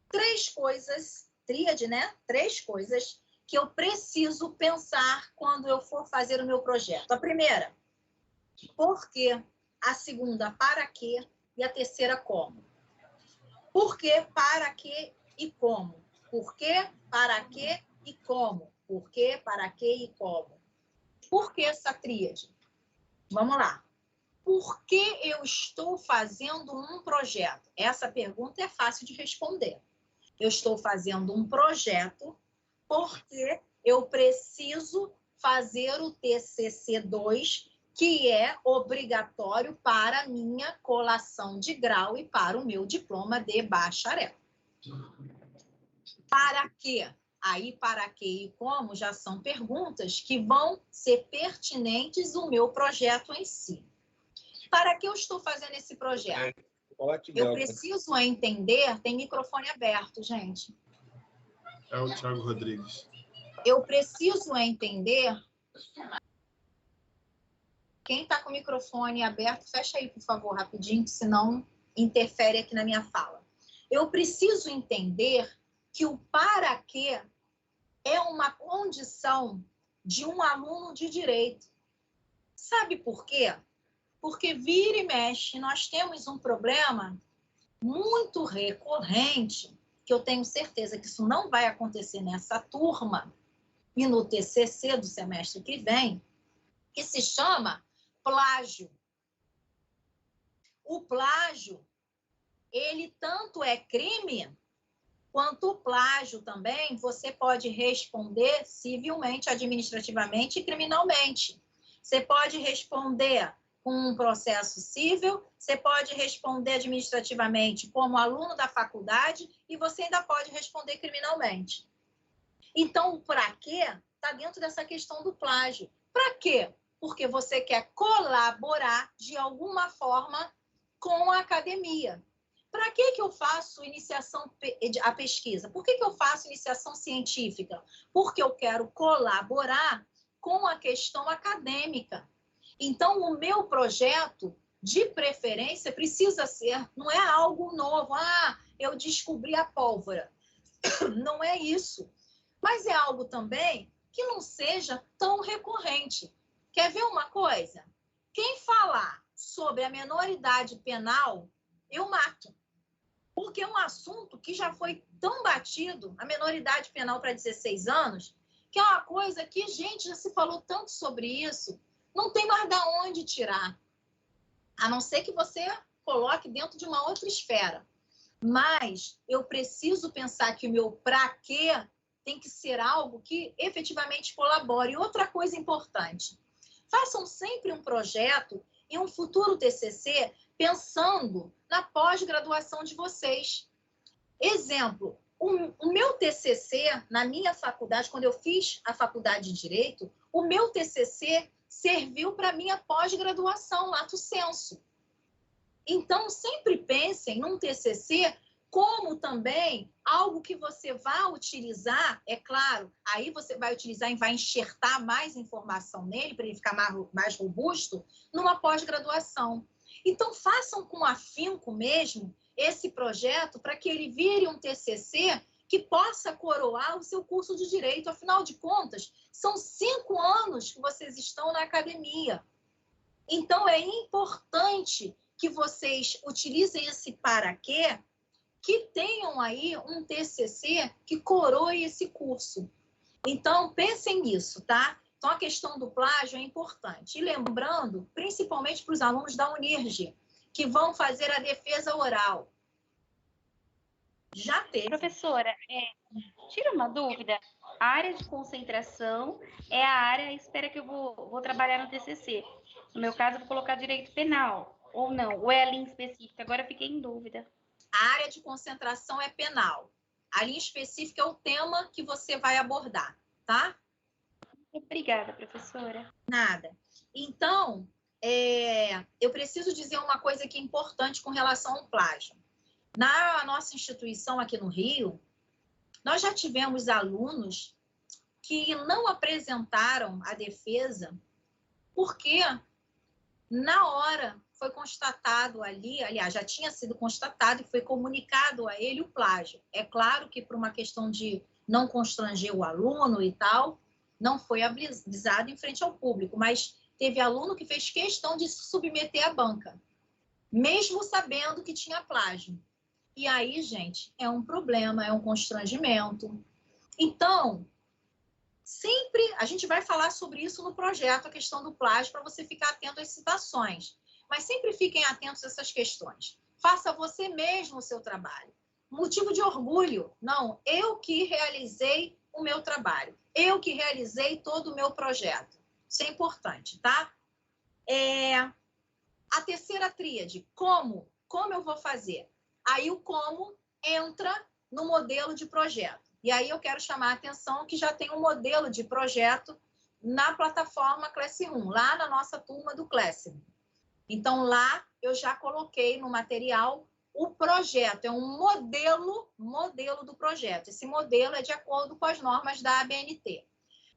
3 coisas, tríade, né? 3 coisas que eu preciso pensar quando eu for fazer o meu projeto. A primeira, por quê? A segunda, para quê? E a terceira, como? Por quê, para quê e como? Por quê, para quê e como? Por quê, para quê e como? Por que essa tríade? Vamos lá. Por que eu estou fazendo um projeto? Essa pergunta é fácil de responder. Eu estou fazendo um projeto porque eu preciso fazer o TCC2, que é obrigatório para a minha colação de grau e para o meu diploma de bacharel. Para quê? Aí, para quê e como já são perguntas que vão ser pertinentes ao meu projeto em si. Para que eu estou fazendo esse projeto? Eu preciso entender... Tem microfone aberto, gente. É o Thiago Rodrigues. Eu preciso entender... Quem está com o microfone aberto, fecha aí, por favor, rapidinho, senão interfere aqui na minha fala. Eu preciso entender que o para quê é uma condição de um aluno de direito. Sabe por quê? Porque vira e mexe, nós temos um problema muito recorrente, que eu tenho certeza que isso não vai acontecer nessa turma e no TCC do semestre que vem, que se chama plágio. O plágio, ele tanto é crime, quanto o plágio também, você pode responder civilmente, administrativamente e criminalmente. Você pode responder com um processo civil, você pode responder administrativamente como aluno da faculdade e você ainda pode responder criminalmente. Então, o para quê está dentro dessa questão do plágio. Para quê? Porque você quer colaborar de alguma forma com a academia. Para que eu faço iniciação à pesquisa? Por que eu faço iniciação científica? Porque eu quero colaborar com a questão acadêmica. Então, o meu projeto, de preferência, precisa ser, não é algo novo. Ah, eu descobri a pólvora. Não é isso. Mas é algo também que não seja tão recorrente. Quer ver uma coisa? Quem falar sobre a menoridade penal, eu mato. Porque é um assunto que já foi tão batido, a menoridade penal para 16 anos, que é uma coisa que, gente, já se falou tanto sobre isso, não tem mais de onde tirar. A não ser que você coloque dentro de uma outra esfera. Mas eu preciso pensar que o meu pra quê tem que ser algo que efetivamente colabore. E outra coisa importante, façam sempre um projeto e um futuro TCC pensando na pós-graduação de vocês. Exemplo, o meu TCC na minha faculdade, quando eu fiz a faculdade de Direito, o meu TCC serviu para minha pós-graduação, lato sensu. Então, sempre pensem num TCC como também algo que você vai utilizar, é claro, aí você vai utilizar e vai enxertar mais informação nele para ele ficar mais robusto numa pós-graduação. Então, façam com afinco mesmo esse projeto para que ele vire um TCC que possa coroar o seu curso de Direito. Afinal de contas, são 5 anos que vocês estão na academia. Então, é importante que vocês utilizem esse para quê, que tenham aí um TCC que coroe esse curso. Então, pensem nisso, tá? Então, a questão do plágio é importante. E lembrando, principalmente para os alunos da Unirge, que vão fazer a defesa oral. Já teve. Professora, tira uma dúvida. A área de concentração é a área, espera que eu vou trabalhar no TCC. No meu caso, eu vou colocar direito penal, ou não? Ou é a linha específica? Agora eu fiquei em dúvida. A área de concentração é penal. A linha específica é o tema que você vai abordar, tá? Obrigada, professora. Nada. Então, eu preciso dizer uma coisa que é importante com relação ao plágio. Na nossa instituição aqui no Rio, nós já tivemos alunos que não apresentaram a defesa porque na hora foi constatado ali, aliás, já tinha sido constatado e foi comunicado a ele o plágio. É claro que por uma questão de não constranger o aluno e tal, não foi avisado em frente ao público, mas teve aluno que fez questão de se submeter à banca, mesmo sabendo que tinha plágio. E aí, gente, é um problema, é um constrangimento. Então, sempre a gente vai falar sobre isso no projeto, a questão do plágio, para você ficar atento às citações. Mas sempre fiquem atentos a essas questões. Faça você mesmo o seu trabalho. Motivo de orgulho. Não, eu que realizei o meu trabalho. Eu que realizei todo o meu projeto. Isso é importante, tá? A terceira tríade, como? Como eu vou fazer? Aí o como entra no modelo de projeto. E aí eu quero chamar a atenção que já tem um modelo de projeto na plataforma Classroom, lá na nossa turma do Classroom. Então, lá eu já coloquei no material o projeto, é um modelo do projeto. Esse modelo é de acordo com as normas da ABNT.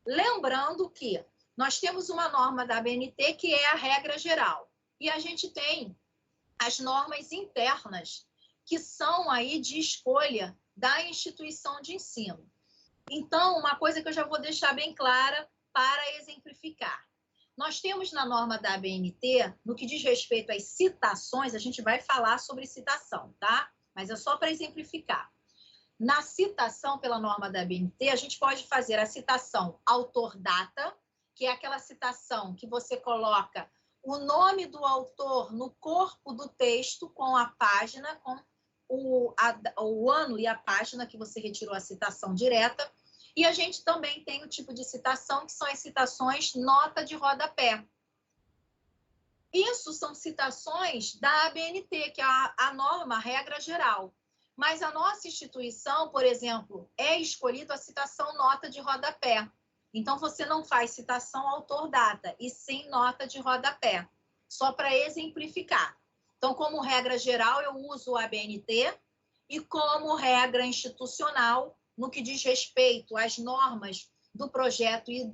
Lembrando que nós temos uma norma da ABNT que é a regra geral. E a gente tem as normas internas, que são aí de escolha da instituição de ensino. Então, uma coisa que eu já vou deixar bem clara para exemplificar. Nós temos na norma da ABNT, no que diz respeito às citações, a gente vai falar sobre citação, tá? Mas é só para exemplificar. Na citação pela norma da ABNT, a gente pode fazer a citação autor-data, que é aquela citação que você coloca o nome do autor no corpo do texto com a página, com o ano e a página que você retirou a citação direta. E a gente também tem o tipo de citação, que são as citações nota de rodapé. Isso são citações da ABNT, que é a norma, a regra geral. Mas a nossa instituição, por exemplo, é escolhida a citação nota de rodapé. Então, você não faz citação autor-data, e sim nota de rodapé, só para exemplificar. Então, como regra geral, eu uso a ABNT, e como regra institucional, no que diz respeito às normas do projeto e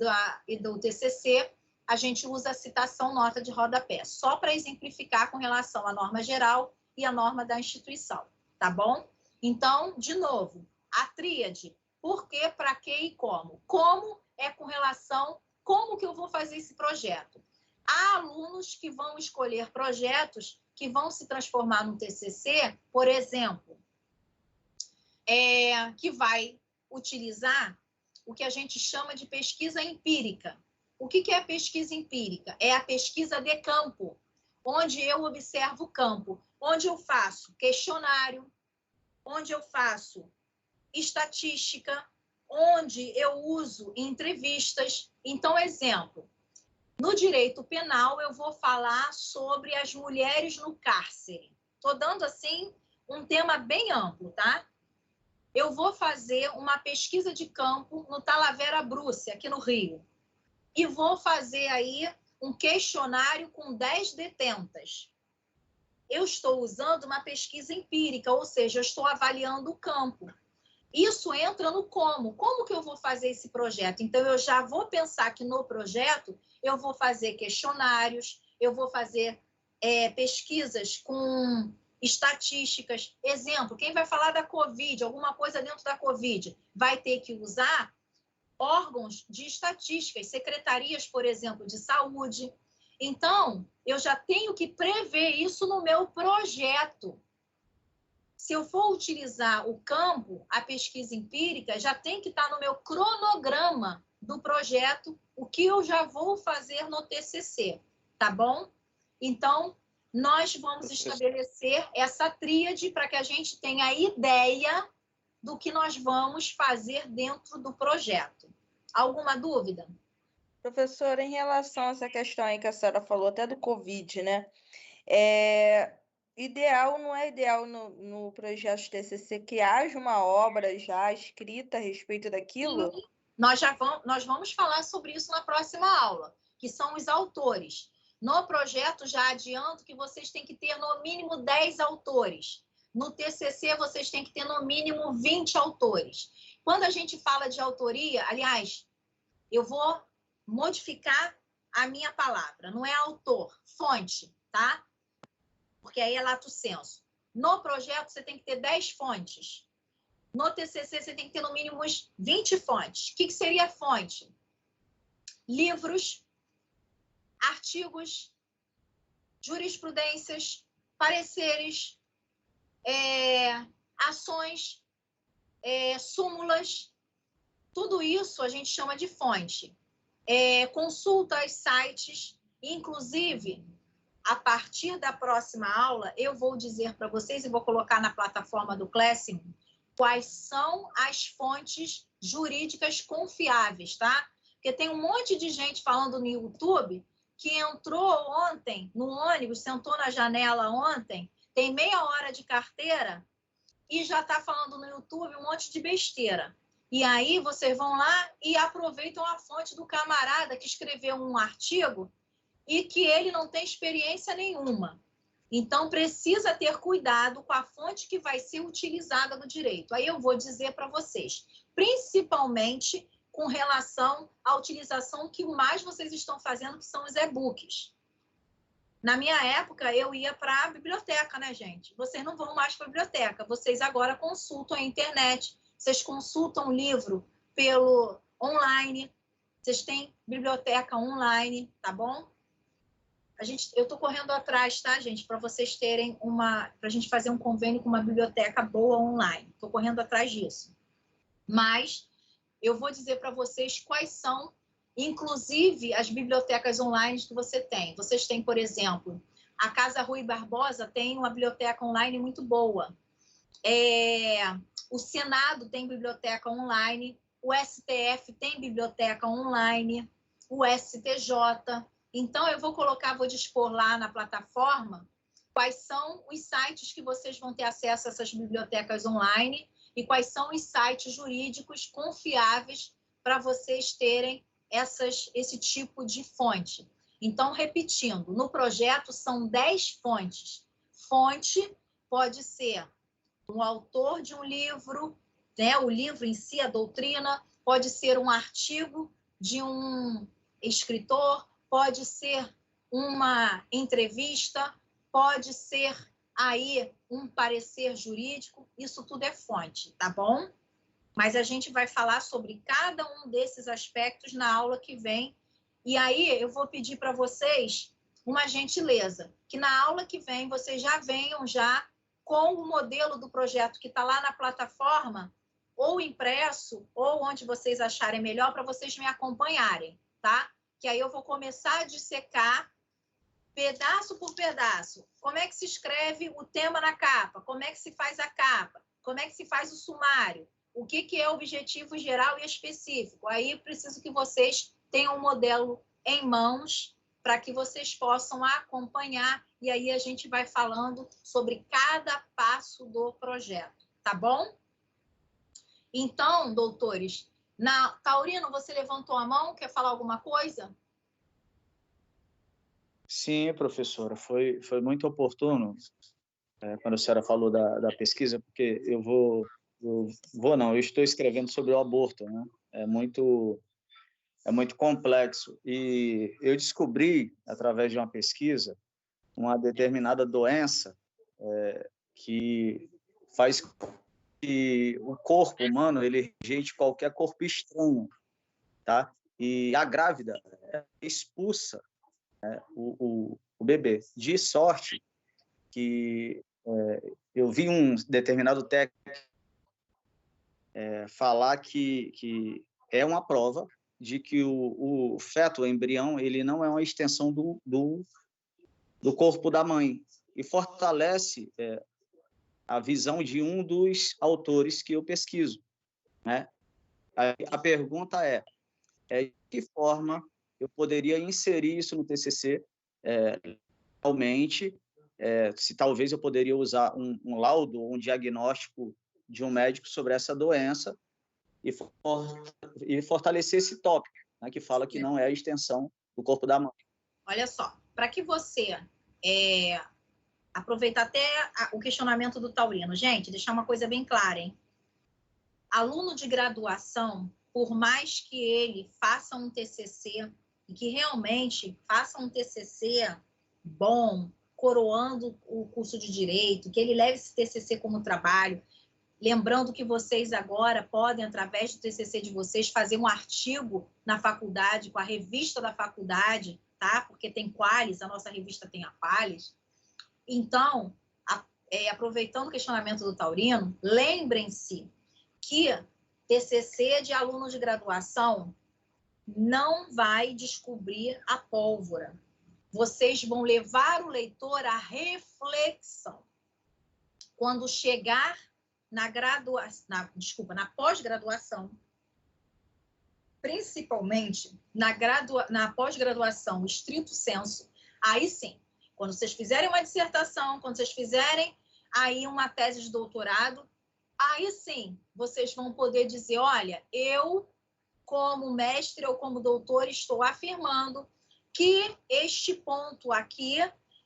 do TCC, a gente usa a citação nota de rodapé, só para exemplificar com relação à norma geral e à norma da instituição, tá bom? Então, de novo, a tríade, por quê, para quê e como. Como é com relação, como que eu vou fazer esse projeto? Há alunos que vão escolher projetos que vão se transformar no TCC, por exemplo, que vai utilizar o que a gente chama de pesquisa empírica. O que é pesquisa empírica? É a pesquisa de campo, onde eu observo o campo, onde eu faço questionário, onde eu faço estatística, onde eu uso entrevistas. Então, exemplo, no direito penal, eu vou falar sobre as mulheres no cárcere. Estou dando, assim, um tema bem amplo, tá? Eu vou fazer uma pesquisa de campo no Talavera Bruce, aqui no Rio. E vou fazer aí um questionário com 10 detentas. eu estou usando uma pesquisa empírica, ou seja, eu estou avaliando o campo. Isso entra no como. Como que eu vou fazer esse projeto? Então, eu já vou pensar que no projeto eu vou fazer questionários, eu vou fazer pesquisas com estatísticas. Exemplo, quem vai falar da Covid, alguma coisa dentro da Covid, vai ter que usar órgãos de estatísticas, secretarias, por exemplo, de saúde. Então, eu já tenho que prever isso no meu projeto. Se eu for utilizar o campo, a pesquisa empírica, já tem que estar no meu cronograma do projeto, o que eu já vou fazer no TCC, tá bom? Então, nós vamos estabelecer essa tríade para que a gente tenha ideia do que nós vamos fazer dentro do projeto. Alguma dúvida? Professora, em relação a essa questão aí que a senhora falou, até do Covid, né? Ideal, não é ideal no projeto de TCC que haja uma obra já escrita a respeito daquilo? Sim. Nós vamos falar sobre isso na próxima aula, que são os autores. No projeto, já adianto que vocês têm que ter no mínimo 10 autores. No TCC, vocês têm que ter no mínimo 20 autores. Quando a gente fala de autoria, aliás, eu vou modificar a minha palavra. Não é autor, fonte, tá? Porque aí é lato sensu. No projeto, você tem que ter 10 fontes. No TCC, você tem que ter no mínimo 20 fontes. O que seria fonte? Livros, artigos, jurisprudências, pareceres, ações, súmulas. Tudo isso a gente chama de fonte. Consultas, sites, inclusive... A partir da próxima aula, eu vou dizer para vocês, e vou colocar na plataforma do Classroom, quais são as fontes jurídicas confiáveis, tá? Porque tem um monte de gente falando no YouTube que entrou ontem no ônibus, sentou na janela ontem, tem meia hora de carteira e já está falando no YouTube um monte de besteira. E aí vocês vão lá e aproveitam a fonte do camarada que escreveu um artigo e que ele não tem experiência nenhuma. Então, precisa ter cuidado com a fonte que vai ser utilizada no direito. Aí eu vou dizer para vocês, principalmente com relação à utilização que mais vocês estão fazendo, que são os e-books. Na minha época, eu ia para a biblioteca, né, gente? Vocês não vão mais para a biblioteca, vocês agora consultam a internet, vocês consultam o livro pelo online, vocês têm biblioteca online, tá bom? Eu estou correndo atrás, tá, gente? Para vocês terem para a gente fazer um convênio com uma biblioteca boa online. Estou correndo atrás disso. Mas eu vou dizer para vocês quais são, inclusive, as bibliotecas online que você tem. Vocês têm, por exemplo, a Casa Rui Barbosa tem uma biblioteca online muito boa. O Senado tem biblioteca online. O STF tem biblioteca online. O STJ... Então, eu vou dispor lá na plataforma quais são os sites que vocês vão ter acesso a essas bibliotecas online e quais são os sites jurídicos confiáveis para vocês terem esse tipo de fonte. Então, repetindo, no projeto são 10 fontes. Fonte pode ser um autor de um livro, né, o livro em si, a doutrina, pode ser um artigo de um escritor, pode ser uma entrevista, pode ser aí um parecer jurídico, isso tudo é fonte, tá bom? Mas a gente vai falar sobre cada um desses aspectos na aula que vem. E aí eu vou pedir para vocês uma gentileza, que na aula que vem vocês já venham já com o modelo do projeto que está lá na plataforma, ou impresso, ou onde vocês acharem melhor, para vocês me acompanharem, tá? Que aí eu vou começar a dissecar pedaço por pedaço. Como é que se escreve o tema na capa? Como é que se faz a capa? Como é que se faz o sumário? O que é o objetivo geral e específico? Aí eu preciso que vocês tenham um modelo em mãos para que vocês possam acompanhar e aí a gente vai falando sobre cada passo do projeto, tá bom? Então, doutores, na... Taurino, você levantou a mão, quer falar alguma coisa? Sim, professora, foi muito oportuno quando a senhora falou da pesquisa, porque eu estou escrevendo sobre o aborto, né? É muito complexo. E eu descobri, através de uma pesquisa, uma determinada doença que faz com que o corpo humano ele rejeite qualquer corpo estranho, tá? E a grávida expulsa o bebê. De sorte que eu vi um determinado técnico falar que é uma prova de que o feto, o embrião, ele não é uma extensão do corpo da mãe, e fortalece a visão de um dos autores que eu pesquiso, né? A pergunta é de que forma eu poderia inserir isso no TCC, realmente, se talvez eu poderia usar um laudo, um diagnóstico de um médico sobre essa doença e fortalecer esse tópico, né, que fala que não é a extensão do corpo da mãe. Olha só, para que você aproveitar até o questionamento do Taurino, gente, deixar uma coisa bem clara, hein? Aluno de graduação, por mais que ele faça um TCC e que realmente faça um TCC bom, coroando o curso de Direito, que ele leve esse TCC como trabalho, lembrando que vocês agora podem, através do TCC de vocês, fazer um artigo na faculdade, com a revista da faculdade, tá? Porque tem Qualis, a nossa revista tem a Qualis. Então, aproveitando o questionamento do Taurino, lembrem-se que TCC de aluno de graduação não vai descobrir a pólvora. Vocês vão levar o leitor à reflexão. Quando chegar na pós-graduação, principalmente na pós-graduação estrito sensu, aí sim, quando vocês fizerem uma dissertação, quando vocês fizerem aí uma tese de doutorado, aí sim, vocês vão poder dizer, olha, eu, como mestre ou como doutor, estou afirmando que este ponto aqui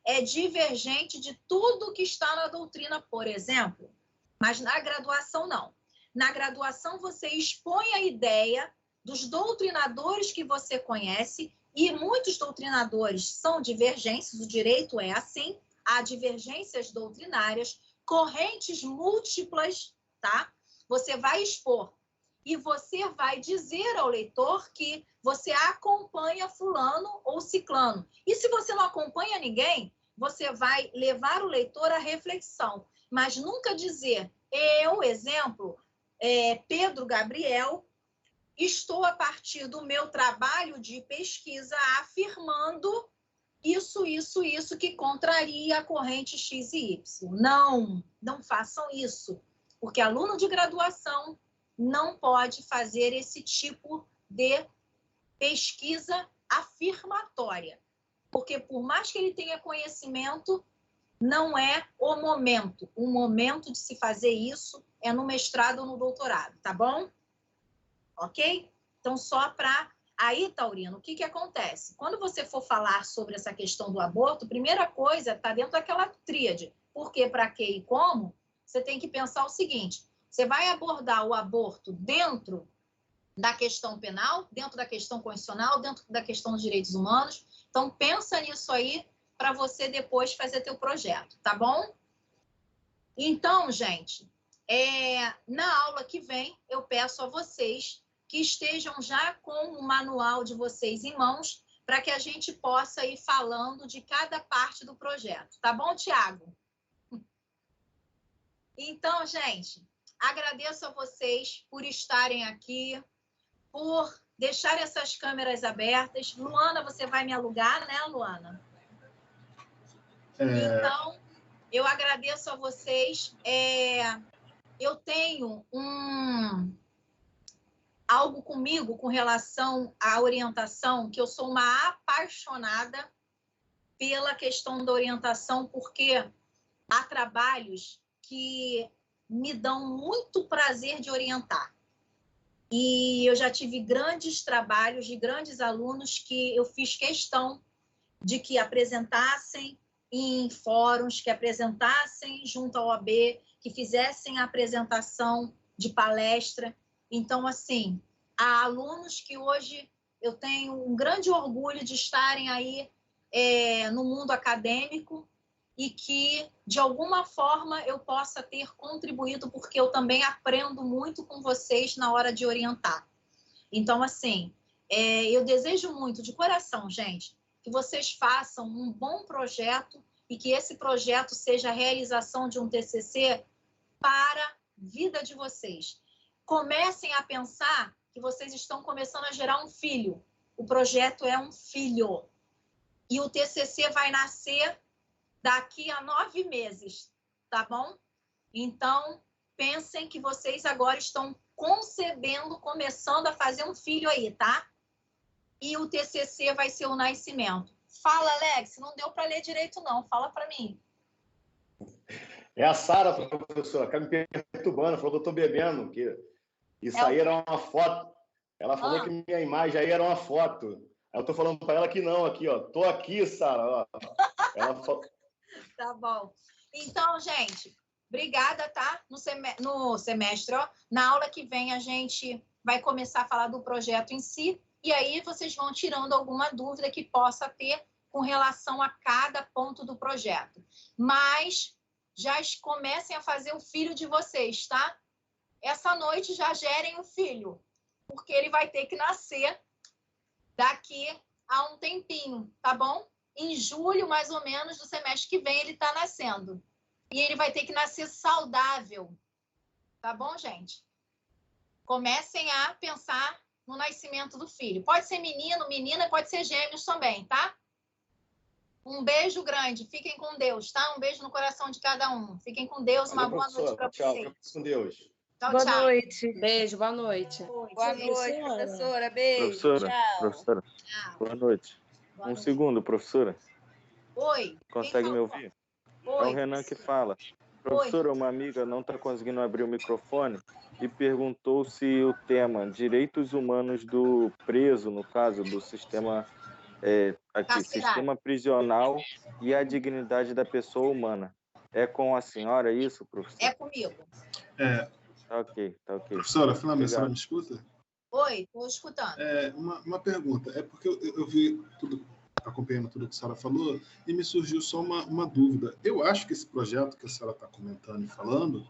é divergente de tudo que está na doutrina, por exemplo. Mas na graduação, não. Na graduação, você expõe a ideia dos doutrinadores que você conhece, e muitos doutrinadores são divergências, o direito é assim, há divergências doutrinárias, correntes múltiplas, tá? Você vai expor e você vai dizer ao leitor que você acompanha fulano ou ciclano. E se você não acompanha ninguém, você vai levar o leitor à reflexão, mas nunca dizer, eu, exemplo, Pedro Gabriel, estou a partir do meu trabalho de pesquisa afirmando isso que contraria a corrente X e Y. Não façam isso, porque aluno de graduação não pode fazer esse tipo de pesquisa afirmatória, porque por mais que ele tenha conhecimento, não é o momento. O momento de se fazer isso é no mestrado ou no doutorado, tá bom? Ok? Então, só para... Aí, Taurino, o que acontece? Quando você for falar sobre essa questão do aborto, primeira coisa está dentro daquela tríade. Por quê, para quê e como? Você tem que pensar o seguinte, você vai abordar o aborto dentro da questão penal, dentro da questão constitucional, dentro da questão dos direitos humanos. Então, pensa nisso aí para você depois fazer teu projeto, tá bom? Então, gente, na aula que vem, eu peço a vocês que estejam já com o manual de vocês em mãos, para que a gente possa ir falando de cada parte do projeto. Tá bom, Tiago? Então, gente, agradeço a vocês por estarem aqui, por deixar essas câmeras abertas. Luana, você vai me alugar, né, Luana? Então, eu agradeço a vocês. Eu tenho algo comigo com relação à orientação, que eu sou uma apaixonada pela questão da orientação, porque há trabalhos que me dão muito prazer de orientar. E eu já tive grandes trabalhos de grandes alunos que eu fiz questão de que apresentassem em fóruns, que apresentassem junto ao OAB, que fizessem a apresentação de palestra. Então, assim, há alunos que hoje eu tenho um grande orgulho de estarem aí no mundo acadêmico e que, de alguma forma, eu possa ter contribuído, porque eu também aprendo muito com vocês na hora de orientar. Então, assim, eu desejo muito, de coração, gente, que vocês façam um bom projeto e que esse projeto seja a realização de um TCC para a vida de vocês. Comecem a pensar que vocês estão começando a gerar um filho. O projeto é um filho. E o TCC vai nascer daqui a 9 meses, tá bom? Então, pensem que vocês agora estão concebendo, começando a fazer um filho aí, tá? E o TCC vai ser o nascimento. Fala, Alex, não deu para ler direito, não. Fala para mim. É a Sara, professora, que me perturbando, falou que eu estou bebendo, que isso aí era uma foto. Ela falou que minha imagem aí era uma foto. Aí eu estou falando para ela que não, aqui, ó. Tô aqui, Sara, ó. Ela falou... Tá bom. Então, gente, obrigada, tá? No semestre, ó. Na aula que vem, a gente vai começar a falar do projeto em si. E aí vocês vão tirando alguma dúvida que possa ter com relação a cada ponto do projeto. Mas já comecem a fazer o filho de vocês, tá? Essa noite já gerem o filho, porque ele vai ter que nascer daqui a um tempinho, tá bom? Em julho, mais ou menos, do semestre que vem, ele está nascendo. E ele vai ter que nascer saudável, tá bom, gente? Comecem a pensar no nascimento do filho. Pode ser menino, menina, pode ser gêmeos também, tá? Um beijo grande. Fiquem com Deus, tá? Um beijo no coração de cada um. Fiquem com Deus. Uma boa noite para vocês. Tchau, com Deus. Tchau, boa tchau. noite. Beijo, boa noite. Boa noite, professora. Beijo. Professora. Boa noite. Boa noite. Segundo, professora. Oi. Consegue me ouvir? Oi, é o Renan que fala. Professora, uma amiga não está conseguindo abrir o microfone e perguntou se o tema direitos humanos do preso, no caso do sistema sistema prisional e a dignidade da pessoa humana. É com a senhora isso, professor? É comigo. Tá ok. Professora, finalmente, a senhora me escuta? Oi, estou escutando. Uma pergunta. É porque eu vi tudo, acompanhando tudo que a senhora falou, e me surgiu só uma dúvida. Eu acho que esse projeto que a senhora está comentando e falando,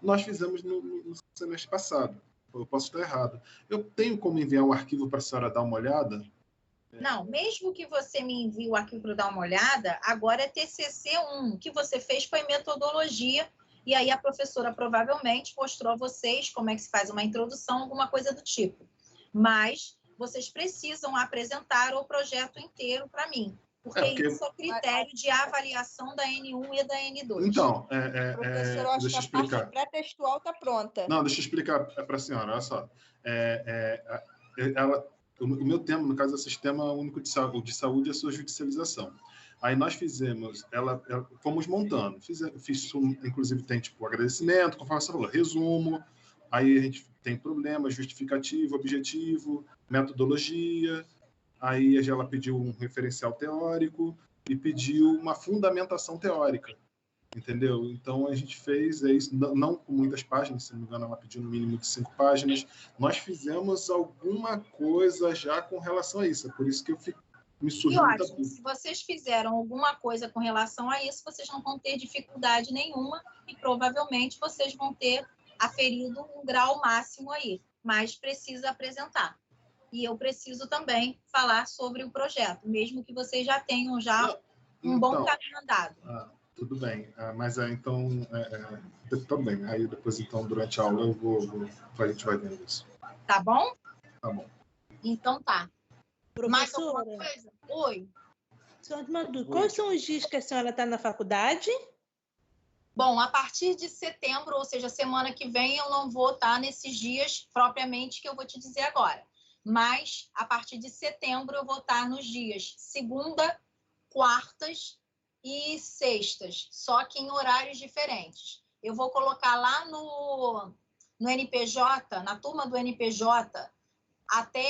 nós fizemos no semestre passado. Eu posso estar errado. Eu tenho como enviar um arquivo para a senhora dar uma olhada? Não, mesmo que você me envie o arquivo para dar uma olhada, agora é TCC1. O que você fez foi metodologia, e aí a professora provavelmente mostrou a vocês como é que se faz uma introdução, alguma coisa do tipo. Mas vocês precisam apresentar o projeto inteiro para mim, porque isso é critério de avaliação da N1 e da N2. Então, professor, eu acho deixa eu que a explicar. parte pré-textual está pronta. Não, deixa eu explicar para a senhora, olha só. O meu tema, no caso, é o Sistema Único de Saúde e a sua judicialização. Aí nós fizemos, fomos montando, inclusive tem tipo agradecimento, conforme você falou, resumo, aí a gente tem problema, justificativo, objetivo, metodologia, aí ela pediu um referencial teórico e pediu uma fundamentação teórica, entendeu? Então a gente fez isso, não com muitas páginas, se não me engano ela pediu no mínimo de 5 páginas, nós fizemos alguma coisa já com relação a isso, é por isso que me surgiu muita dúvida. Se vocês fizeram alguma coisa com relação a isso, vocês não vão ter dificuldade nenhuma e provavelmente vocês vão ter aferido um grau máximo aí, mas precisa apresentar. E eu preciso também falar sobre o projeto, mesmo que vocês já tenham um bom caminho andado. Tudo bem, mas então, tudo bem, aí depois então, durante a aula, a gente vai vendo isso. Tá bom? Tá bom. Então tá. Mais alguma Professora, coisa? Oi. só uma dúvida. Quais são os dias que a senhora está na faculdade? Bom, a partir de setembro, ou seja, semana que vem, eu não vou estar nesses dias propriamente que eu vou te dizer agora. Mas, a partir de setembro, eu vou estar nos dias segunda, quartas e sextas, só que em horários diferentes. Eu vou colocar lá no NPJ, na turma do NPJ, até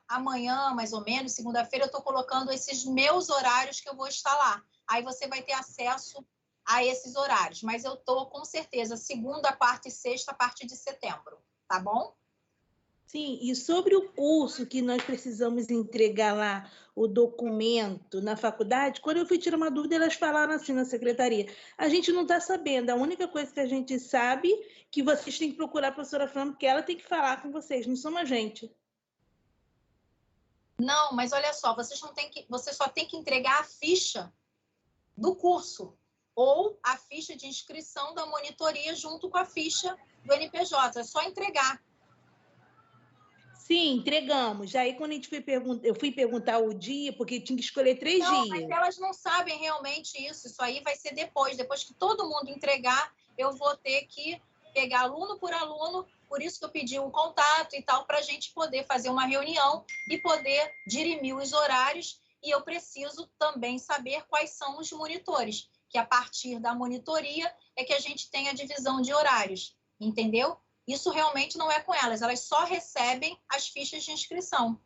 amanhã, mais ou menos, segunda-feira, eu estou colocando esses meus horários que eu vou estar lá. Aí você vai ter acesso a esses horários. Mas eu estou, com certeza, segunda, quarta e sexta, a partir de setembro. Tá bom? Sim, e sobre o curso que nós precisamos entregar lá, o documento na faculdade, quando eu fui tirar uma dúvida, elas falaram assim na secretaria, a gente não está sabendo, a única coisa que a gente sabe é que vocês têm que procurar a professora Fran, porque ela tem que falar com vocês, não somos a gente. Não, mas olha só, você só tem que entregar a ficha do curso ou a ficha de inscrição da monitoria junto com a ficha do NPJ, é só entregar. Sim, entregamos. Aí, quando a gente eu fui perguntar o dia, porque tinha que escolher 3 dias. Não, mas elas não sabem realmente isso. Isso aí vai ser depois. Depois que todo mundo entregar, eu vou ter que pegar aluno por aluno. Por isso que eu pedi um contato e tal, para a gente poder fazer uma reunião e poder dirimir os horários. E eu preciso também saber quais são os monitores, que a partir da monitoria é que a gente tem a divisão de horários. Entendeu? Isso realmente não é com elas só recebem as fichas de inscrição.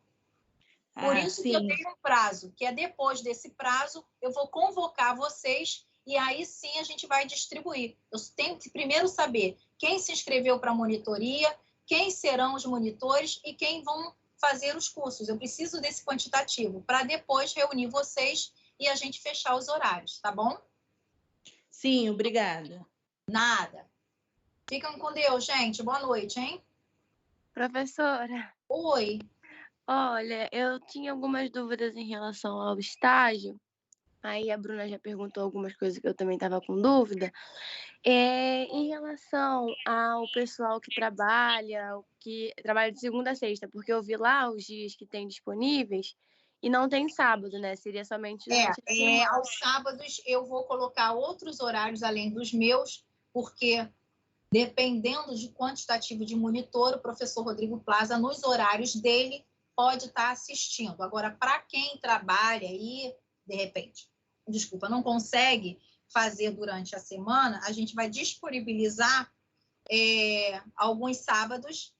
Por isso que eu tenho um prazo, que é depois desse prazo, eu vou convocar vocês e aí sim a gente vai distribuir. Eu tenho que primeiro saber quem se inscreveu para a monitoria, quem serão os monitores e quem vão fazer os cursos. Eu preciso desse quantitativo para depois reunir vocês e a gente fechar os horários, tá bom? Sim, obrigada. Nada. Ficam com Deus, gente. Boa noite, hein? Professora. Oi. Olha, eu tinha algumas dúvidas em relação ao estágio. Aí a Bruna já perguntou algumas coisas que eu também estava com dúvida. Em relação ao pessoal que trabalha de segunda a sexta, porque eu vi lá os dias que tem disponíveis e não tem sábado, né? Seria somente durante a semana. Aos sábados eu vou colocar outros horários além dos meus, porque dependendo de quantitativo de monitor, o professor Rodrigo Plaza, nos horários dele, pode estar assistindo. Agora, para quem trabalha e, de repente, não consegue fazer durante a semana, a gente vai disponibilizar alguns sábados,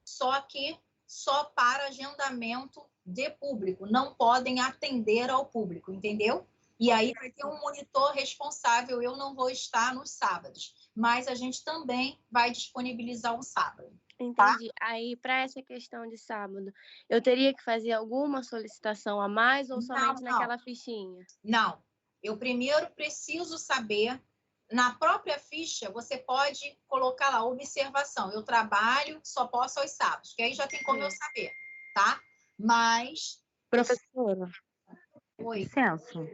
só que só para agendamento de público. Não podem atender ao público, entendeu? E aí vai ter um monitor responsável, eu não vou estar nos sábados, mas a gente também vai disponibilizar um sábado. Entendi. Tá? Aí, para essa questão de sábado, eu teria que fazer alguma solicitação a mais ou somente naquela fichinha? Não. Eu primeiro preciso saber, na própria ficha, você pode colocar lá, observação, eu trabalho, só posso aos sábados, que aí já tem como eu saber, tá? Mas... Professora. Oi. Licença.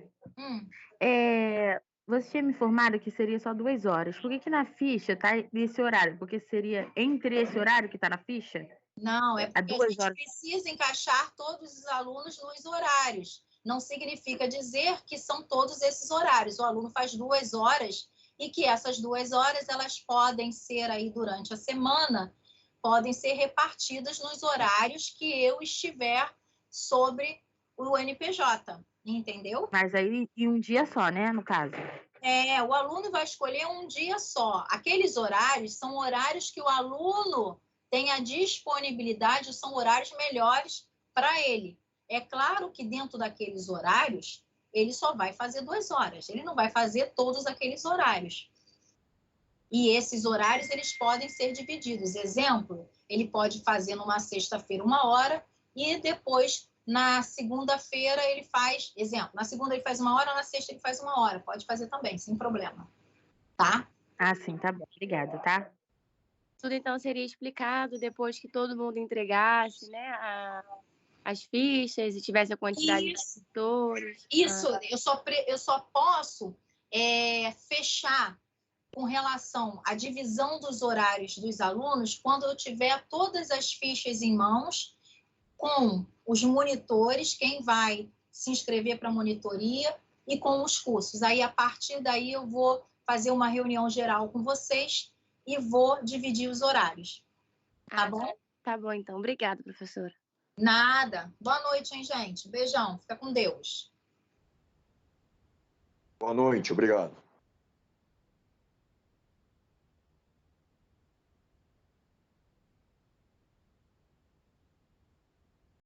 Você tinha me informado que seria só 2 horas. Por que na ficha tá nesse horário? Porque seria entre esse horário que está na ficha? Não, é porque a gente precisa encaixar todos os alunos nos horários. Não significa dizer que são todos esses horários. O aluno faz 2 horas e que essas 2 horas elas podem ser aí durante a semana, podem ser repartidas nos horários que eu estiver sobre o NPJ. Entendeu? Mas aí em um dia só, né, no caso? O aluno vai escolher um dia só. Aqueles horários são horários que o aluno tem a disponibilidade, são horários melhores para ele. É claro que dentro daqueles horários, ele só vai fazer 2 horas. Ele não vai fazer todos aqueles horários. E esses horários, eles podem ser divididos. Exemplo, ele pode fazer numa sexta-feira 1 hora e depois... Na segunda-feira ele faz, exemplo, na segunda ele faz 1 hora, na sexta ele faz 1 hora. Pode fazer também, sem problema. Tá? Ah, sim, tá bom. Obrigada, tá? Tudo então seria explicado depois que todo mundo entregasse, né, as fichas e tivesse a quantidade de monitores. Isso, eu só posso fechar com relação à divisão dos horários dos alunos quando eu tiver todas as fichas em mãos com os monitores, quem vai se inscrever para a monitoria e com os cursos. Aí, a partir daí, eu vou fazer uma reunião geral com vocês e vou dividir os horários. Tá bom? Tá bom, então. Obrigada, professora. Nada. Boa noite, hein, gente? Beijão. Fica com Deus. Boa noite. Obrigado.